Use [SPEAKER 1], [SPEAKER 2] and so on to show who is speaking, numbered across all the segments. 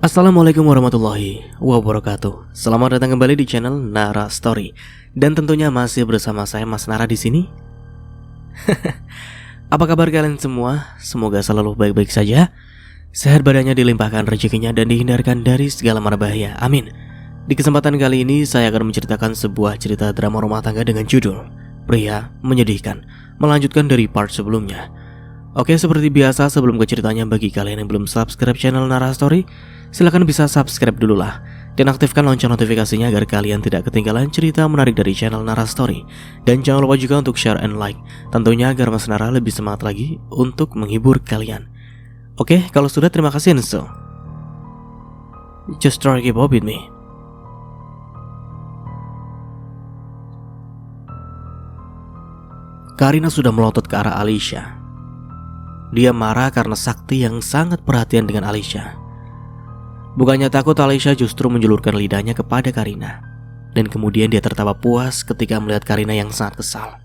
[SPEAKER 1] Assalamualaikum warahmatullahi wabarakatuh. Selamat datang kembali di channel Nara Story. Dan tentunya masih bersama saya Mas Nara di sini. Apa kabar kalian semua? Semoga selalu baik-baik saja. Sehat badannya, dilimpahkan rezekinya, dan dihindarkan dari segala mara bahaya. Amin. Di kesempatan kali ini saya akan menceritakan sebuah cerita drama rumah tangga dengan judul Pria Menyedihkan, melanjutkan dari part sebelumnya. Oke, seperti biasa sebelum ke ceritanya, bagi kalian yang belum subscribe channel Nara Story, silahkan bisa subscribe dulu lah dan aktifkan lonceng notifikasinya agar kalian tidak ketinggalan cerita menarik dari channel Nara Story. Dan jangan lupa juga untuk share and like, tentunya agar Mas Nara lebih semangat lagi untuk menghibur kalian. Oke, kalau sudah terima kasih. So just try keep up with me. Karina sudah melotot ke arah Alicia. Dia marah karena Sakti yang sangat perhatian dengan Alicia. Bukannya takut, Alicia justru menjulurkan lidahnya kepada Karina. Dan kemudian dia tertawa puas ketika melihat Karina yang sangat kesal.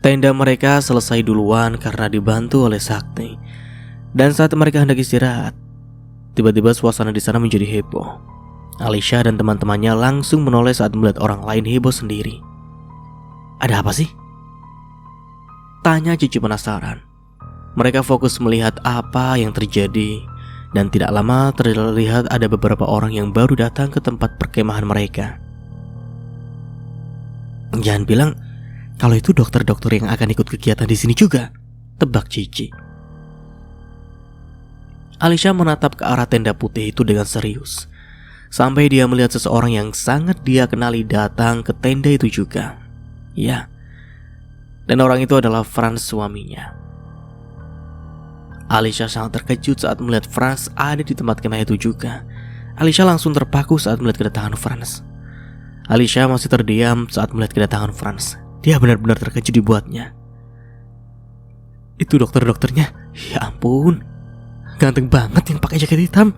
[SPEAKER 1] Tenda mereka selesai duluan karena dibantu oleh Sakti. Dan saat mereka hendak istirahat, tiba-tiba suasana di sana menjadi heboh. Alicia dan teman-temannya langsung menoleh saat melihat orang lain heboh sendiri. Ada apa sih? Tanya Cici penasaran. Mereka fokus melihat apa yang terjadi, dan tidak lama terlihat ada beberapa orang yang baru datang ke tempat perkemahan mereka. Jangan bilang kalau itu dokter-dokter yang akan ikut kegiatan di sini juga, tebak Cici. Alicia menatap ke arah tenda putih itu dengan serius, sampai dia melihat seseorang yang sangat dia kenali datang ke tenda itu juga. Ya, dan orang itu adalah Franz, suaminya. Alicia sangat terkejut saat melihat Franz ada di tempat kemah itu juga. Alicia langsung terpaku saat melihat kedatangan Franz. Alicia masih terdiam saat melihat kedatangan Franz. Dia benar-benar terkejut dibuatnya. Itu dokter-dokternya. Ya ampun, ganteng banget yang pakai jaket hitam,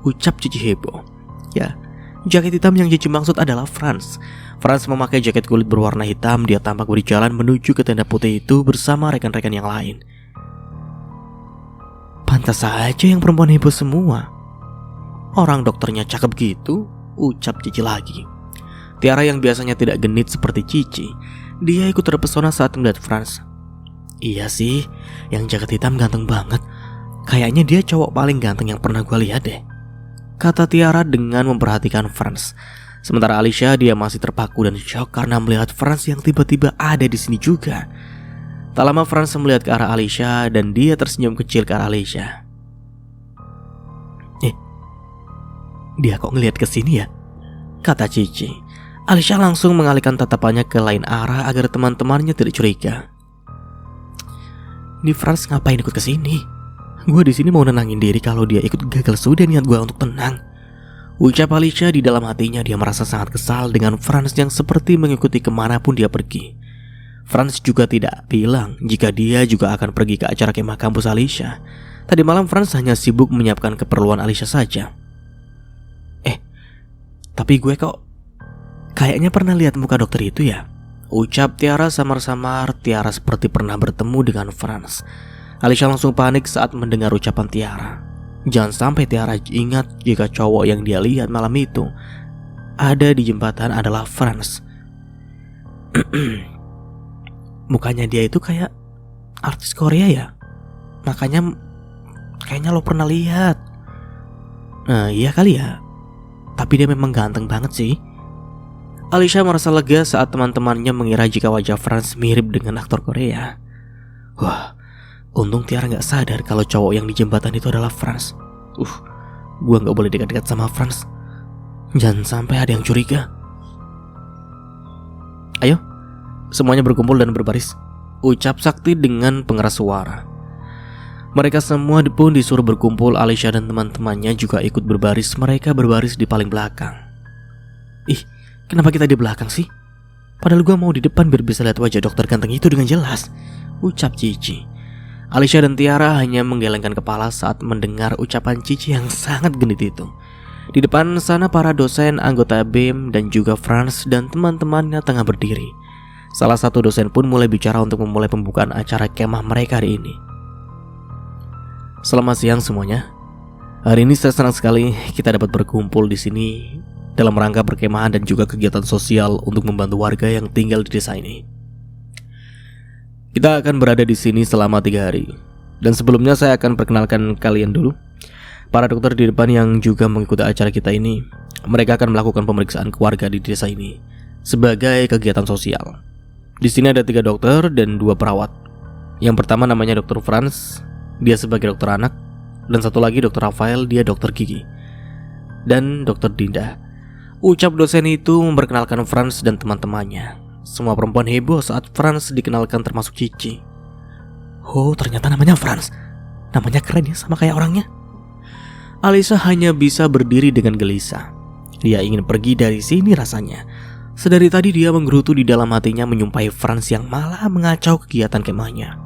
[SPEAKER 1] ucap Cici heboh. Ya, jaket hitam yang Cici maksud adalah Franz. Franz memakai jaket kulit berwarna hitam. Dia tampak berjalan menuju ke tenda putih itu bersama rekan-rekan yang lain. Pantas saja yang perempuan heboh semua. Orang dokternya cakep gitu, ucap Cici lagi. Tiara yang biasanya tidak genit seperti Cici, dia ikut terpesona saat melihat Franz. Iya sih, yang jaket hitam ganteng banget. Kayaknya dia cowok paling ganteng yang pernah gue lihat deh, kata Tiara dengan memperhatikan Franz. Sementara Alicia, dia masih terpaku dan shock karena melihat Franz yang tiba-tiba ada di sini juga. Tak lama Franz melihat ke arah Alicia dan dia tersenyum kecil ke arah Alicia. Dia kok ngelihat ke sini ya? Kata Cici. Alicia langsung mengalihkan tatapannya ke lain arah agar teman-temannya tidak curiga. Ini Franz ngapain ikut ke sini? Gue di sini mau nenangin diri, kalau dia ikut gagal sudah niat gue untuk tenang, ucap Alicia. Di dalam hatinya dia merasa sangat kesal dengan Franz yang seperti mengikuti kemanapun dia pergi. Franz juga tidak bilang jika dia juga akan pergi ke acara kemah kampus Alicia. Tadi malam Franz hanya sibuk menyiapkan keperluan Alicia saja. Tapi gue kok kayaknya pernah lihat muka dokter itu ya, ucap Tiara samar-samar. Tiara seperti pernah bertemu dengan Franz. Alicia langsung panik saat mendengar ucapan Tiara. Jangan sampai Tiara ingat jika cowok yang dia lihat malam itu ada di jembatan adalah Franz. Mukanya dia itu kayak artis Korea ya, makanya kayaknya lo pernah lihat. Iya kali ya, tapi dia memang ganteng banget sih. Alicia merasa lega saat teman-temannya mengira jika wajah Franz mirip dengan aktor Korea. Wah, untung Tiara gak sadar kalau cowok yang di jembatan itu adalah Franz. Gue gak boleh dekat-dekat sama Franz. Jangan sampai ada yang curiga. Ayo, semuanya berkumpul dan berbaris, ucap Sakti dengan pengeras suara. Mereka semua pun disuruh berkumpul. Alicia dan teman-temannya juga ikut berbaris. Mereka berbaris di paling belakang. Kenapa kita di belakang sih? Padahal gue mau di depan biar bisa lihat wajah dokter ganteng itu dengan jelas, ucap Cici. Alicia dan Tiara hanya menggelengkan kepala saat mendengar ucapan Cici yang sangat genit itu. Di depan sana para dosen, anggota BEM, dan juga Franz dan teman-temannya tengah berdiri. Salah satu dosen pun mulai bicara untuk memulai pembukaan acara kemah mereka hari ini. Selamat siang semuanya. Hari ini saya senang sekali kita dapat berkumpul di sini dalam rangka perkemahan dan juga kegiatan sosial untuk membantu warga yang tinggal di desa ini. Kita akan berada di sini selama 3 hari. Dan sebelumnya saya akan perkenalkan kalian dulu. Para dokter di depan yang juga mengikuti acara kita ini, mereka akan melakukan pemeriksaan keluarga di desa ini sebagai kegiatan sosial. Di sini ada 3 dokter dan 2 perawat. Yang pertama namanya Dr. Franz, dia sebagai dokter anak, dan satu lagi Dr. Rafael, dia dokter gigi, dan Dr. Dinda. Ucap dosen itu memperkenalkan Franz dan teman-temannya. Semua perempuan heboh saat Franz dikenalkan, termasuk Cici. Oh, ternyata namanya Franz. Namanya keren ya, sama kayak orangnya. Alisa hanya bisa berdiri dengan gelisah. Dia ingin pergi dari sini rasanya. Sedari tadi dia menggerutu di dalam hatinya menyumpahi Franz yang malah mengacau kegiatan kemahnya.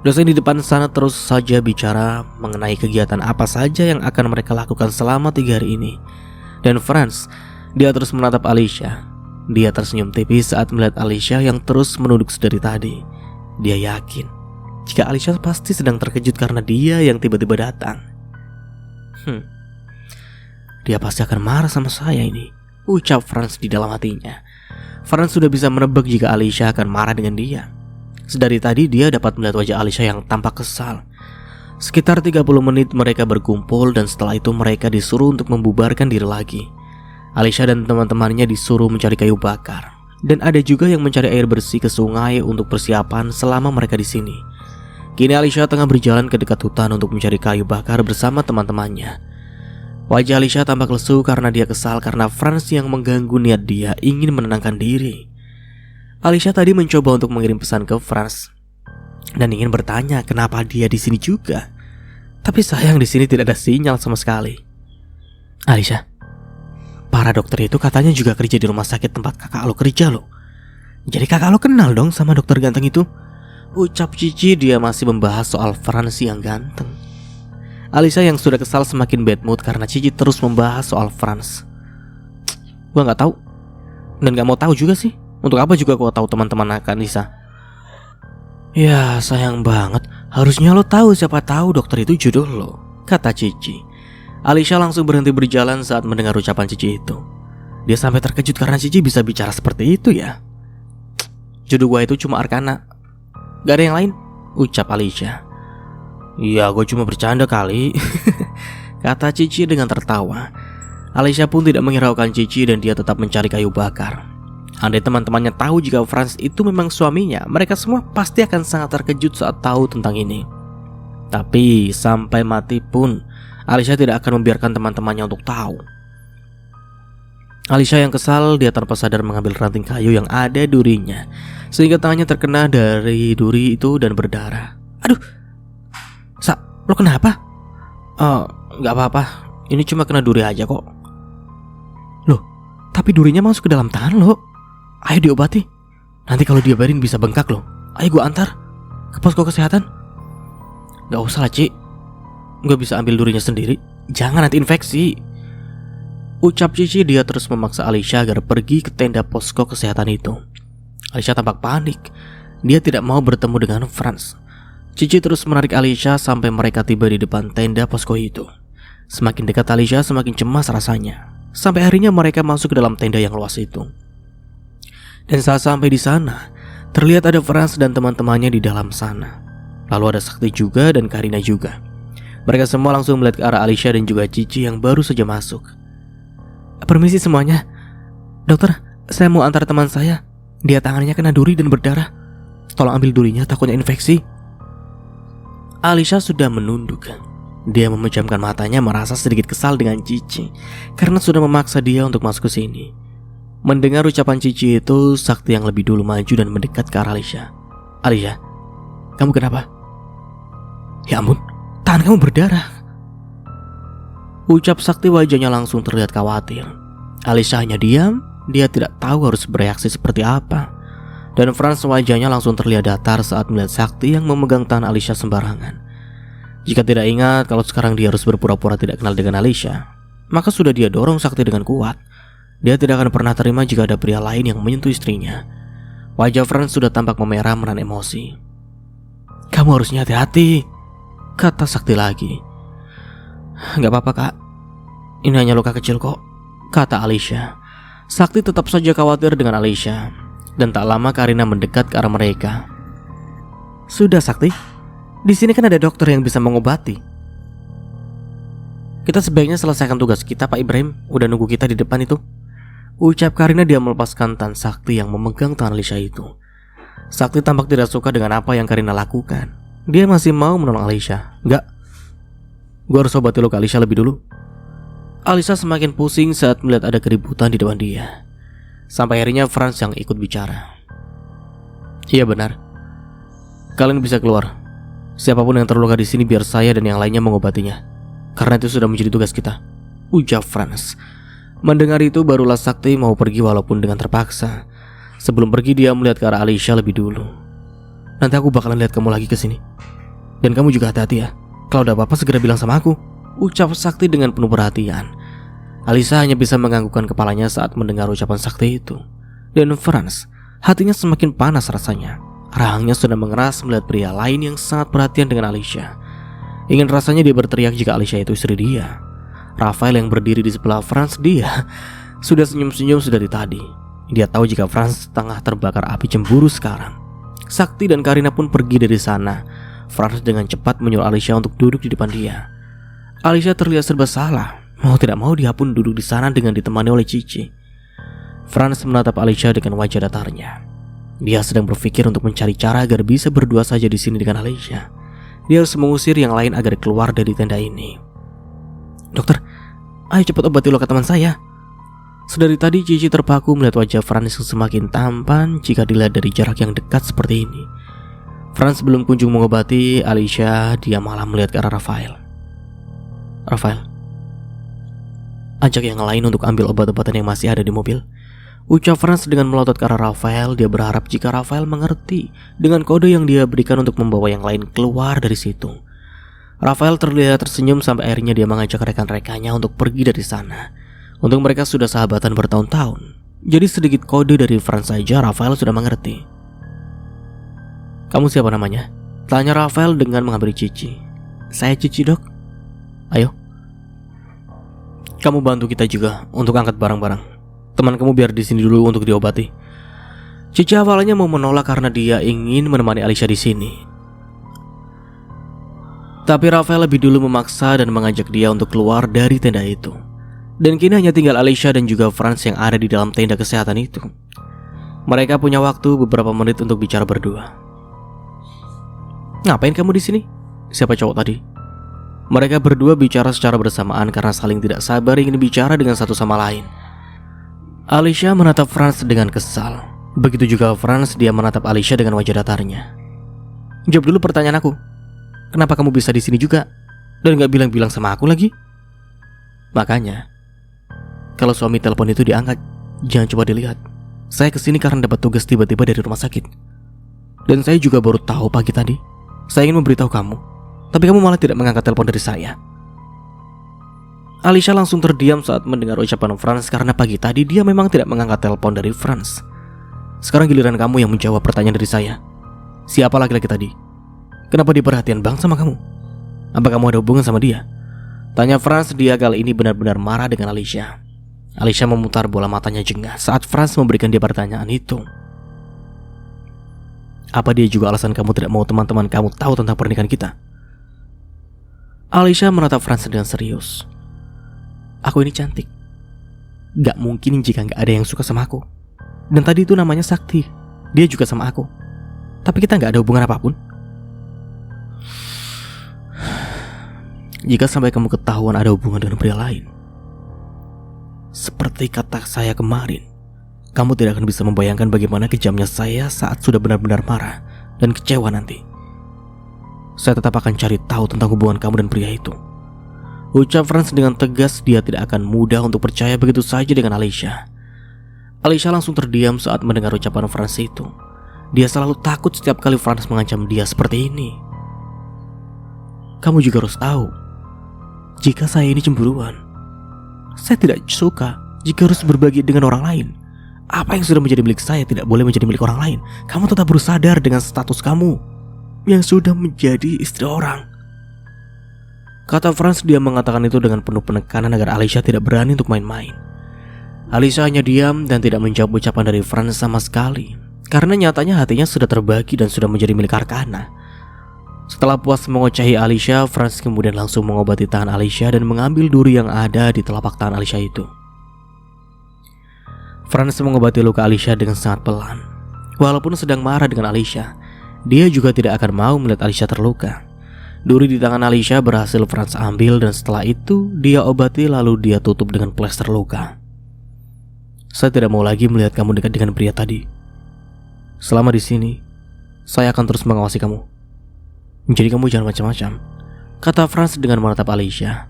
[SPEAKER 1] Dosen di depan sana terus saja bicara mengenai kegiatan apa saja yang akan mereka lakukan selama 3 hari ini. Dan Franz, dia terus menatap Alicia. Dia tersenyum tipis saat melihat Alicia yang terus menunduk sedari tadi. Dia yakin jika Alicia pasti sedang terkejut karena dia yang tiba-tiba datang. Dia pasti akan marah sama saya ini, ucap Franz di dalam hatinya. Franz sudah bisa menebak jika Alicia akan marah dengan dia. Sedari tadi dia dapat melihat wajah Alicia yang tampak kesal. Sekitar 30 menit mereka berkumpul dan setelah itu mereka disuruh untuk membubarkan diri lagi. Alicia dan teman-temannya disuruh mencari kayu bakar, dan ada juga yang mencari air bersih ke sungai untuk persiapan selama mereka di sini. Kini Alicia tengah berjalan ke dekat hutan untuk mencari kayu bakar bersama teman-temannya. Wajah Alicia tampak lesu karena dia kesal karena Franz yang mengganggu niat dia ingin menenangkan diri. Alicia tadi mencoba untuk mengirim pesan ke Franz dan ingin bertanya kenapa dia di sini juga. Tapi sayang di sini tidak ada sinyal sama sekali. Alicia, para dokter itu katanya juga kerja di rumah sakit tempat kakak lo kerja lo. Jadi kakak lo kenal dong sama dokter ganteng itu? Ucap Cici. Dia masih membahas soal Franz yang ganteng. Alicia yang sudah kesal semakin bad mood karena Cici terus membahas soal Franz. Gua gak tahu dan gak mau tahu juga sih. Untuk apa juga gua tahu teman-teman akan Lisa? Ya sayang banget. Harusnya lo tahu, siapa tahu dokter itu jodoh lo, kata Cici. Alicia langsung berhenti berjalan saat mendengar ucapan Cici itu. Dia sampai terkejut karena Cici bisa bicara seperti itu ya. Jodoh gua itu cuma Arkana, gak ada yang lain, ucap Alicia. Iya, gue cuma bercanda kali, kata Cici dengan tertawa. Alicia pun tidak menghiraukan Cici dan dia tetap mencari kayu bakar. Andai teman-temannya tahu jika Franz itu memang suaminya, mereka semua pasti akan sangat terkejut saat tahu tentang ini. Tapi sampai mati pun Alicia tidak akan membiarkan teman-temannya untuk tahu. Alicia yang kesal, dia tanpa sadar mengambil ranting kayu yang ada durinya, sehingga tangannya terkena dari duri itu dan berdarah. Aduh, Sa, lo kenapa? Gak apa-apa, ini cuma kena duri aja kok. Loh, tapi durinya masuk ke dalam tangan lo. Ayo diobati. Nanti kalau diabarin bisa bengkak loh. Ayo gue antar ke posko kesehatan. Gak usah lah Ci, gue bisa ambil durinya sendiri. Jangan nanti infeksi, ucap Cici. Dia terus memaksa Alicia agar pergi ke tenda posko kesehatan itu. Alicia tampak panik. Dia tidak mau bertemu dengan Franz. Cici terus menarik Alicia sampai mereka tiba di depan tenda posko itu. Semakin dekat Alicia semakin cemas rasanya. Sampai akhirnya mereka masuk ke dalam tenda yang luas itu. Dan saat sampai di sana, terlihat ada Franz dan teman-temannya di dalam sana. Lalu ada Sakti juga dan Karina juga. Mereka semua langsung melihat ke arah Alicia dan juga Cici yang baru saja masuk. Permisi semuanya. Dokter, saya mau antar teman saya. Dia tangannya kena duri dan berdarah. Tolong ambil durinya, takutnya infeksi. Alicia sudah menunduk. Dia memejamkan matanya merasa sedikit kesal dengan Cici karena sudah memaksa dia untuk masuk ke sini. Mendengar ucapan Cici itu, Sakti yang lebih dulu maju dan mendekat ke arah Alicia. Alicia, kamu kenapa? Ya ampun, tangan kamu berdarah, ucap Sakti. Wajahnya langsung terlihat khawatir. Alicia hanya diam. Dia tidak tahu harus bereaksi seperti apa. Dan Franz wajahnya langsung terlihat datar saat melihat Sakti yang memegang tangan Alicia sembarangan. Jika tidak ingat kalau sekarang dia harus berpura-pura tidak kenal dengan Alicia, maka sudah dia dorong Sakti dengan kuat. Dia tidak akan pernah terima jika ada pria lain yang menyentuh istrinya. Wajah Franz sudah tampak memerah menahan emosi. Kamu harusnya hati-hati, kata Sakti lagi. Gak apa-apa kak, ini hanya luka kecil kok, kata Alicia. Sakti tetap saja khawatir dengan Alicia. Dan tak lama Karina mendekat ke arah mereka. Sudah Sakti, di sini kan ada dokter yang bisa mengobati. Kita sebaiknya selesaikan tugas kita, Pak Ibrahim. Udah nunggu kita di depan itu, ucap Karina. Dia melepaskan tangan Sakti yang memegang tangan Alicia itu. Sakti tampak tidak suka dengan apa yang Karina lakukan. Dia masih mau menolong Alicia. Enggak, gue harus obati luka Alicia lebih dulu. Alicia semakin pusing saat melihat ada keributan di depan dia. Sampai akhirnya Franz yang ikut bicara. Iya benar, kalian bisa keluar. Siapapun yang terluka di sini biar saya dan yang lainnya mengobatinya, karena itu sudah menjadi tugas kita, ujar Franz. Mendengar itu barulah Sakti mau pergi walaupun dengan terpaksa. Sebelum pergi dia melihat ke arah Alicia lebih dulu. Nanti aku bakalan lihat kamu lagi ke sini. Dan kamu juga hati-hati ya. Kalau ada apa-apa segera bilang sama aku, ucap Sakti dengan penuh perhatian. Alicia hanya bisa menganggukkan kepalanya saat mendengar ucapan Sakti itu. Dan Franz, hatinya semakin panas rasanya. Rahangnya sudah mengeras melihat pria lain yang sangat perhatian dengan Alicia. Ingin rasanya dia berteriak jika Alicia itu istri dia. Rafael yang berdiri di sebelah Franz, dia sudah senyum-senyum dari tadi. Dia tahu jika Franz tengah terbakar api cemburu sekarang. Sakti dan Karina pun pergi dari sana. Franz dengan cepat menyuruh Alicia untuk duduk di depan dia. Alicia terlihat serba salah. Mau tidak mau dia pun duduk di sana dengan ditemani oleh Cici. Franz menatap Alicia dengan wajah datarnya. Dia sedang berpikir untuk mencari cara agar bisa berdua saja di sini dengan Alicia. Dia harus mengusir yang lain agar keluar dari tenda ini. Dokter, ayo cepat obati luka teman saya. Sedari tadi Cici terpaku melihat wajah Franz yang semakin tampan jika dilihat dari jarak yang dekat seperti ini. Franz belum kunjung mengobati Alicia, dia malah melihat ke arah Rafael. Rafael, ajak yang lain untuk ambil obat-obatan yang masih ada di mobil, ucap Franz dengan melotot ke arah Rafael. Dia berharap jika Rafael mengerti dengan kode yang dia berikan untuk membawa yang lain keluar dari situ. Rafael terlihat tersenyum sampai akhirnya dia mengajak rekan-rekannya untuk pergi dari sana. Untuk mereka sudah sahabatan bertahun-tahun, jadi sedikit kode dari Franz saja Rafael sudah mengerti. Kamu siapa namanya? Tanya Rafael dengan menghampiri Cici. Saya Cici dok. Ayo, kamu bantu kita juga untuk angkat barang-barang. Teman kamu biar di sini dulu untuk diobati. Cici awalnya mau menolak karena dia ingin menemani Alicia di sini. Tapi Rafael lebih dulu memaksa dan mengajak dia untuk keluar dari tenda itu. Dan kini hanya tinggal Alicia dan juga Franz yang ada di dalam tenda kesehatan itu. Mereka punya waktu beberapa menit untuk bicara berdua. Ngapain kamu di sini? Siapa cowok tadi? Mereka berdua bicara secara bersamaan karena saling tidak sabar ingin bicara dengan satu sama lain. Alicia menatap Franz dengan kesal. Begitu juga Franz, dia menatap Alicia dengan wajah datarnya. Jawab dulu pertanyaan aku. Kenapa kamu bisa di sini juga? Dan gak bilang-bilang sama aku lagi? Makanya, kalau suami telepon itu diangkat, jangan coba dilihat. Saya kesini karena dapat tugas tiba-tiba dari rumah sakit. Dan saya juga baru tahu pagi tadi. Saya ingin memberitahu kamu, tapi kamu malah tidak mengangkat telepon dari saya. Alicia langsung terdiam saat mendengar ucapan Franz karena pagi tadi dia memang tidak mengangkat telepon dari Franz. Sekarang giliran kamu yang menjawab pertanyaan dari saya. Siapa laki-laki tadi? Kenapa dia perhatian banget sama kamu? Apa kamu ada hubungan sama dia? Tanya Franz. Dia kali ini benar-benar marah dengan Alicia. Alicia memutar bola matanya jengah saat Franz memberikan dia pertanyaan itu. Apa dia juga alasan kamu tidak mau teman-teman kamu tahu tentang pernikahan kita? Alicia menatap Franz dengan serius. Aku ini cantik. Gak mungkin jika gak ada yang suka sama aku. Dan tadi itu namanya Sakti. Dia juga sama aku. Tapi kita gak ada hubungan apapun. Jika sampai kamu ketahuan ada hubungan dengan pria lain, seperti kata saya kemarin, kamu tidak akan bisa membayangkan bagaimana kejamnya saya saat sudah benar-benar marah dan kecewa nanti. Saya tetap akan cari tahu tentang hubungan kamu dan pria itu, ucap Franz dengan tegas. Dia tidak akan mudah untuk percaya begitu saja dengan Alicia. Alicia langsung terdiam saat mendengar ucapan Franz itu. Dia selalu takut setiap kali Franz mengancam dia seperti ini. Kamu juga harus tahu, jika saya ini cemburuan. Saya tidak suka jika harus berbagi dengan orang lain. Apa yang sudah menjadi milik saya tidak boleh menjadi milik orang lain. Kamu tetap harus sadar dengan status kamu yang sudah menjadi istri orang. Kata Franz, dia mengatakan itu dengan penuh penekanan agar Alicia tidak berani untuk main-main. Alicia hanya diam dan tidak menjawab ucapan dari Franz sama sekali, karena nyatanya hatinya sudah terbagi dan sudah menjadi milik Arcana. Setelah puas mengocahi Alicia, Franz kemudian langsung mengobati tangan Alicia dan mengambil duri yang ada di telapak tangan Alicia itu. Franz mengobati luka Alicia dengan sangat pelan. Walaupun sedang marah dengan Alicia, dia juga tidak akan mau melihat Alicia terluka. Duri di tangan Alicia berhasil Franz ambil dan setelah itu dia obati lalu dia tutup dengan plester luka. Saya tidak mau lagi melihat kamu dekat dengan pria tadi. Selama di sini, saya akan terus mengawasi kamu. Jadi kamu jangan macam-macam, kata Franz dengan menatap Alicia.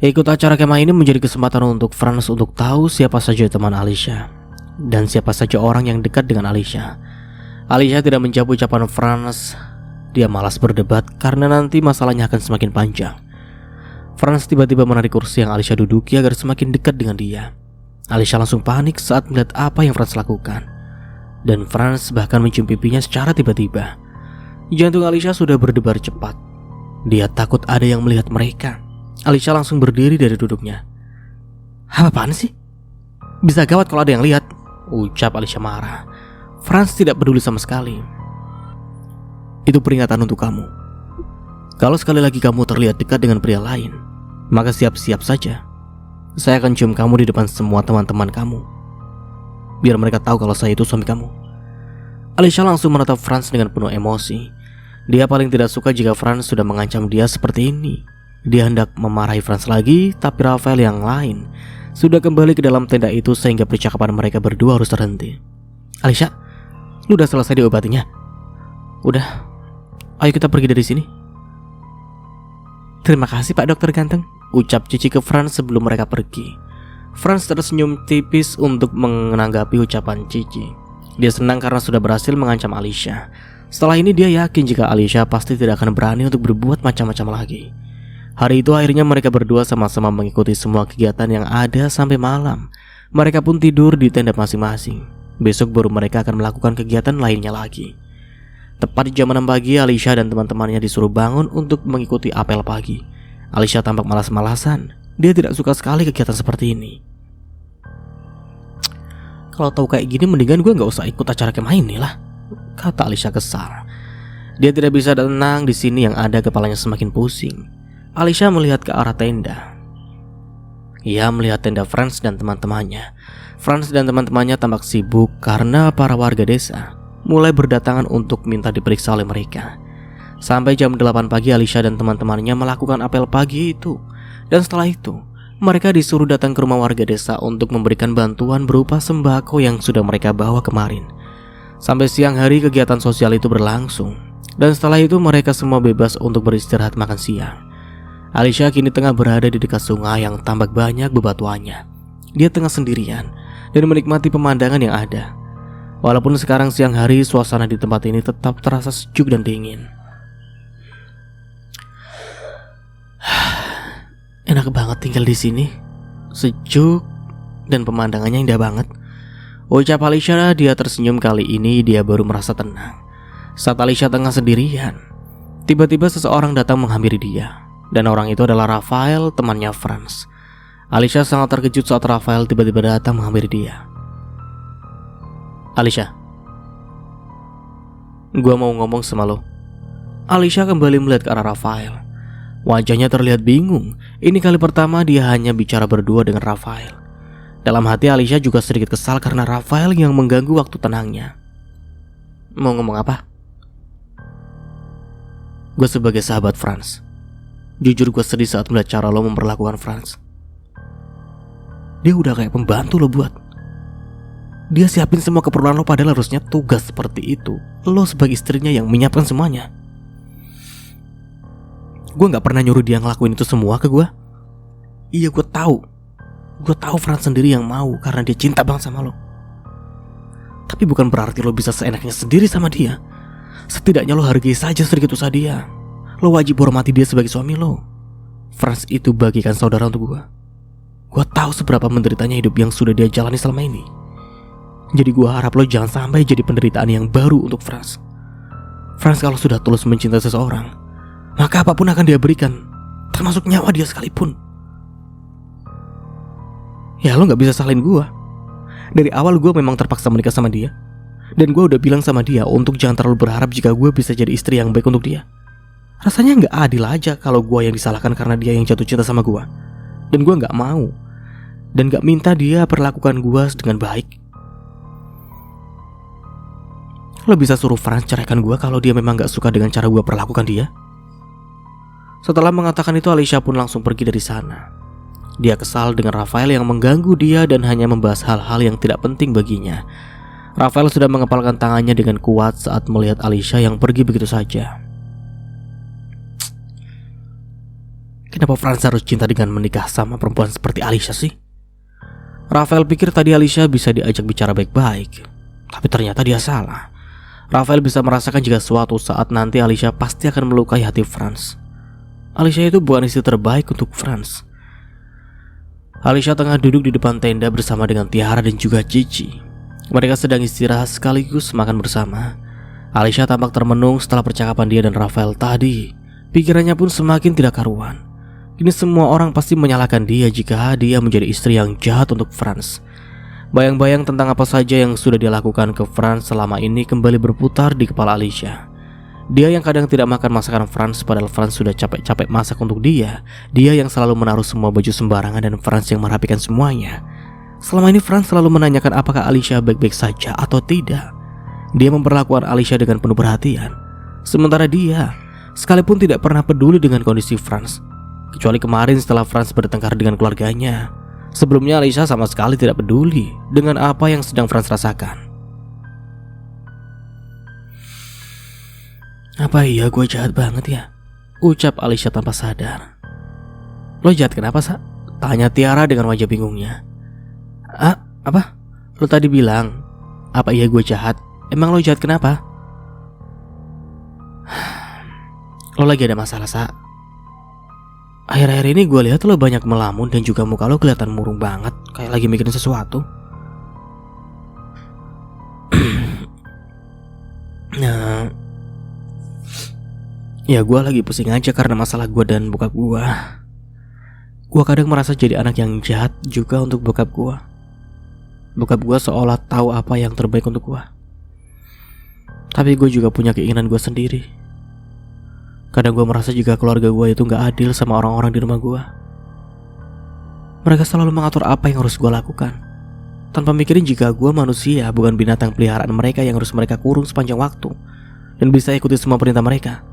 [SPEAKER 1] Ikut acara kemah ini menjadi kesempatan untuk Franz untuk tahu siapa saja teman Alicia dan siapa saja orang yang dekat dengan Alicia. Alicia tidak menjawab ucapan Franz. Dia malas berdebat karena nanti masalahnya akan semakin panjang. Franz tiba-tiba menarik kursi yang Alicia duduki agar semakin dekat dengan dia. Alicia langsung panik saat melihat apa yang Franz lakukan. Dan Franz bahkan mencium pipinya secara tiba-tiba. Jantung Alicia sudah berdebar cepat. Dia takut ada yang melihat mereka. Alicia langsung berdiri dari duduknya. Apaan sih? Bisa gawat kalau ada yang lihat, ucap Alicia marah. Franz tidak peduli sama sekali. Itu peringatan untuk kamu. Kalau sekali lagi kamu terlihat dekat dengan pria lain, maka siap-siap saja. Saya akan cium kamu di depan semua teman-teman kamu, biar mereka tahu kalau saya itu suami kamu. Alicia langsung menatap Franz dengan penuh emosi. Dia paling tidak suka jika Franz sudah mengancam dia seperti ini. Dia hendak memarahi Franz lagi, tapi Rafael yang lain sudah kembali ke dalam tenda itu sehingga percakapan mereka berdua harus terhenti. Alicia, lu udah selesai diobatinya? Udah. Ayo kita pergi dari sini. Terima kasih Pak Dokter ganteng, ucap Cici ke Franz sebelum mereka pergi. Franz tersenyum tipis untuk menanggapi ucapan Cici. Dia senang karena sudah berhasil mengancam Alicia. Setelah ini dia yakin jika Alicia pasti tidak akan berani untuk berbuat macam-macam lagi. Hari itu akhirnya mereka berdua sama-sama mengikuti semua kegiatan yang ada sampai malam. Mereka pun tidur di tenda masing-masing. Besok baru mereka akan melakukan kegiatan lainnya lagi. Tepat di jam 6 pagi, Alicia dan teman-temannya disuruh bangun untuk mengikuti apel pagi. Alicia tampak malas-malasan. Dia tidak suka sekali kegiatan seperti ini. Kalau tahu kayak gini mendingan gue gak usah ikut acara kemah ini lah, kata Alicia kesal. Dia tidak bisa tenang di sini yang ada kepalanya semakin pusing. Alicia melihat ke arah tenda. Ia melihat tenda Franz dan teman-temannya. Franz dan teman-temannya tampak sibuk karena para warga desa mulai berdatangan untuk minta diperiksa oleh mereka. Sampai jam 8 pagi Alicia dan teman-temannya melakukan apel pagi itu. Dan setelah itu mereka disuruh datang ke rumah warga desa untuk memberikan bantuan berupa sembako yang sudah mereka bawa kemarin. Sampai siang hari kegiatan sosial itu berlangsung. Dan setelah itu mereka semua bebas untuk beristirahat makan siang. Alicia kini tengah berada di dekat sungai yang tampak banyak bebatuannya. Dia tengah sendirian dan menikmati pemandangan yang ada. Walaupun sekarang siang hari, suasana di tempat ini tetap terasa sejuk dan dingin. Enak banget tinggal di sini, sejuk dan pemandangannya indah banget, ucap Alicia. Dia tersenyum. Kali ini dia baru merasa tenang. Saat Alicia tengah sendirian, tiba-tiba seseorang datang menghampiri dia. Dan orang itu adalah Rafael, temannya Franz. Alicia sangat terkejut saat Rafael tiba-tiba datang menghampiri dia. Alicia, gua mau ngomong sama lo. Alicia kembali melihat ke arah Rafael. Wajahnya terlihat bingung. Ini kali pertama dia hanya bicara berdua dengan Rafael. Dalam hati Alicia juga sedikit kesal karena Rafael yang mengganggu waktu tenangnya. Mau ngomong apa? Gue sebagai sahabat Franz, jujur gue sedih saat melihat cara lo memperlakukan Franz. Dia udah kayak pembantu lo buat. Dia siapin semua keperluan lo, padahal harusnya tugas seperti itu lo sebagai istrinya yang menyiapkan semuanya. Gue gak pernah nyuruh dia ngelakuin itu semua ke gue. Iya gue tahu Franz sendiri yang mau karena dia cinta banget sama lo. Tapi bukan berarti lo bisa seenaknya sendiri sama dia. Setidaknya lo hargai saja sedikit usaha dia. Lo wajib hormati dia sebagai suami lo. Franz itu bagikan saudara untuk gue. Gue tahu seberapa menderitanya hidup yang sudah dia jalani selama ini. Jadi gue harap lo jangan sampai jadi penderitaan yang baru untuk Franz. Franz kalau sudah tulus mencintai seseorang, maka apapun akan dia berikan. termasuk nyawa dia sekalipun. Ya lo gak bisa salahin gue. Dari awal gue memang terpaksa menikah sama dia. Dan gue udah bilang sama dia untuk jangan terlalu berharap jika gue bisa jadi istri yang baik untuk dia. Rasanya gak adil aja kalau gue yang disalahkan karena dia yang jatuh cinta sama gue. Dan gue gak mau. Dan gak minta dia perlakukan gue dengan baik. Lo bisa suruh Franz ceraikan gue kalau dia memang gak suka dengan cara gue perlakukan dia. Setelah mengatakan itu, Alicia pun langsung pergi dari sana. Dia kesal dengan Rafael yang mengganggu dia dan hanya membahas hal-hal yang tidak penting baginya. Rafael sudah mengepalkan tangannya dengan kuat saat melihat Alicia yang pergi begitu saja. Kenapa Franz harus cinta dengan menikah sama perempuan seperti Alicia sih? Rafael pikir tadi Alicia bisa diajak bicara baik-baik, tapi ternyata dia salah. Rafael bisa merasakan jika suatu saat nanti Alicia pasti akan melukai hati Franz. Alicia itu bukan istri terbaik untuk Franz. Alicia tengah duduk di depan tenda bersama dengan Tiara dan juga Cici. Mereka sedang istirahat sekaligus makan bersama. Alicia tampak termenung setelah percakapan dia dan Rafael tadi. Pikirannya pun semakin tidak karuan. Kini semua orang pasti menyalahkan dia jika dia menjadi istri yang jahat untuk Franz. Bayang-bayang tentang apa saja yang sudah dia lakukan ke Franz selama ini kembali berputar di kepala Alicia. Dia yang kadang tidak makan masakan Franz padahal Franz sudah capek-capek masak untuk dia. Dia yang selalu menaruh semua baju sembarangan dan Franz yang merapikan semuanya. Selama ini Franz selalu menanyakan apakah Alicia baik-baik saja atau tidak. Dia memperlakukan Alicia dengan penuh perhatian. Sementara dia sekalipun tidak pernah peduli dengan kondisi Franz. Kecuali kemarin setelah Franz bertengkar dengan keluarganya. Sebelumnya Alicia sama sekali tidak peduli dengan apa yang sedang Franz rasakan. Apa iya gue jahat banget ya? Ucap Alicia tanpa sadar. Lo jahat kenapa, Sa? Tanya Tiara dengan wajah bingungnya. Apa? Lo tadi bilang, apa iya gue jahat? Emang lo jahat kenapa? Lo lagi ada masalah, Sa? Akhir-akhir ini gue lihat lo banyak melamun dan juga muka lo kelihatan murung banget, kayak lagi mikirin sesuatu. Nah, ya gue lagi pusing aja karena masalah gue dan bokap gue. Gue kadang merasa jadi anak yang jahat juga untuk bokap gue. Bokap gue seolah tahu apa yang terbaik untuk gue. Tapi gue juga punya keinginan gue sendiri. Kadang gue merasa jika keluarga gue itu gak adil sama orang-orang di rumah gue. Mereka selalu mengatur apa yang harus gue lakukan, tanpa mikirin jika gue manusia, bukan binatang peliharaan mereka yang harus mereka kurung sepanjang waktu dan bisa ikuti semua perintah mereka.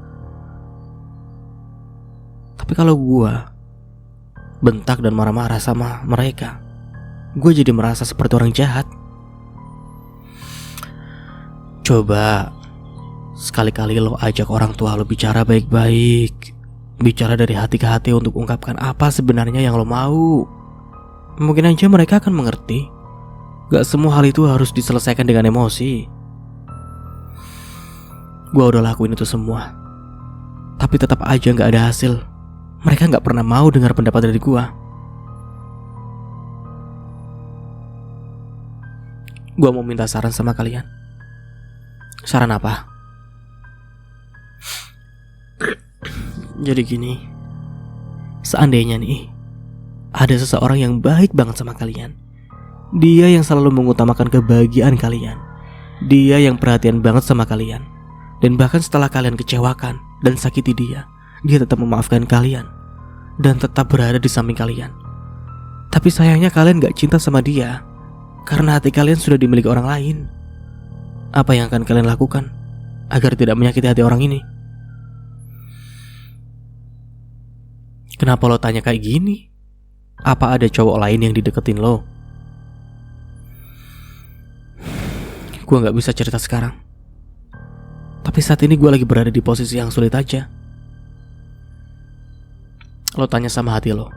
[SPEAKER 1] Tapi kalau gue bentak dan marah-marah sama mereka, gue jadi merasa seperti orang jahat. Coba sekali-kali lo ajak orang tua lo bicara baik-baik. Bicara dari hati ke hati untuk ungkapkan apa sebenarnya yang lo mau. Mungkin aja mereka akan mengerti. Gak semua hal itu harus diselesaikan dengan emosi. Gue udah lakuin itu semua, tapi tetap aja gak ada hasil. Mereka gak pernah mau dengar pendapat dari gue. Gue mau minta saran sama kalian. Saran apa? Jadi gini, seandainya nih ada seseorang yang baik banget sama kalian. Dia yang selalu mengutamakan kebahagiaan kalian. Dia yang perhatian banget sama kalian. Dan bahkan setelah kalian kecewakan dan sakiti dia tetap memaafkan kalian dan tetap berada di samping kalian. Tapi sayangnya kalian gak cinta sama dia karena hati kalian sudah dimiliki orang lain. Apa yang akan kalian lakukan agar tidak menyakiti hati orang ini? Kenapa lo tanya kayak gini? Apa ada cowok lain yang dideketin lo? Gue gak bisa cerita sekarang. Tapi saat ini gue lagi berada di posisi yang sulit aja. Lo tanya sama hati lo.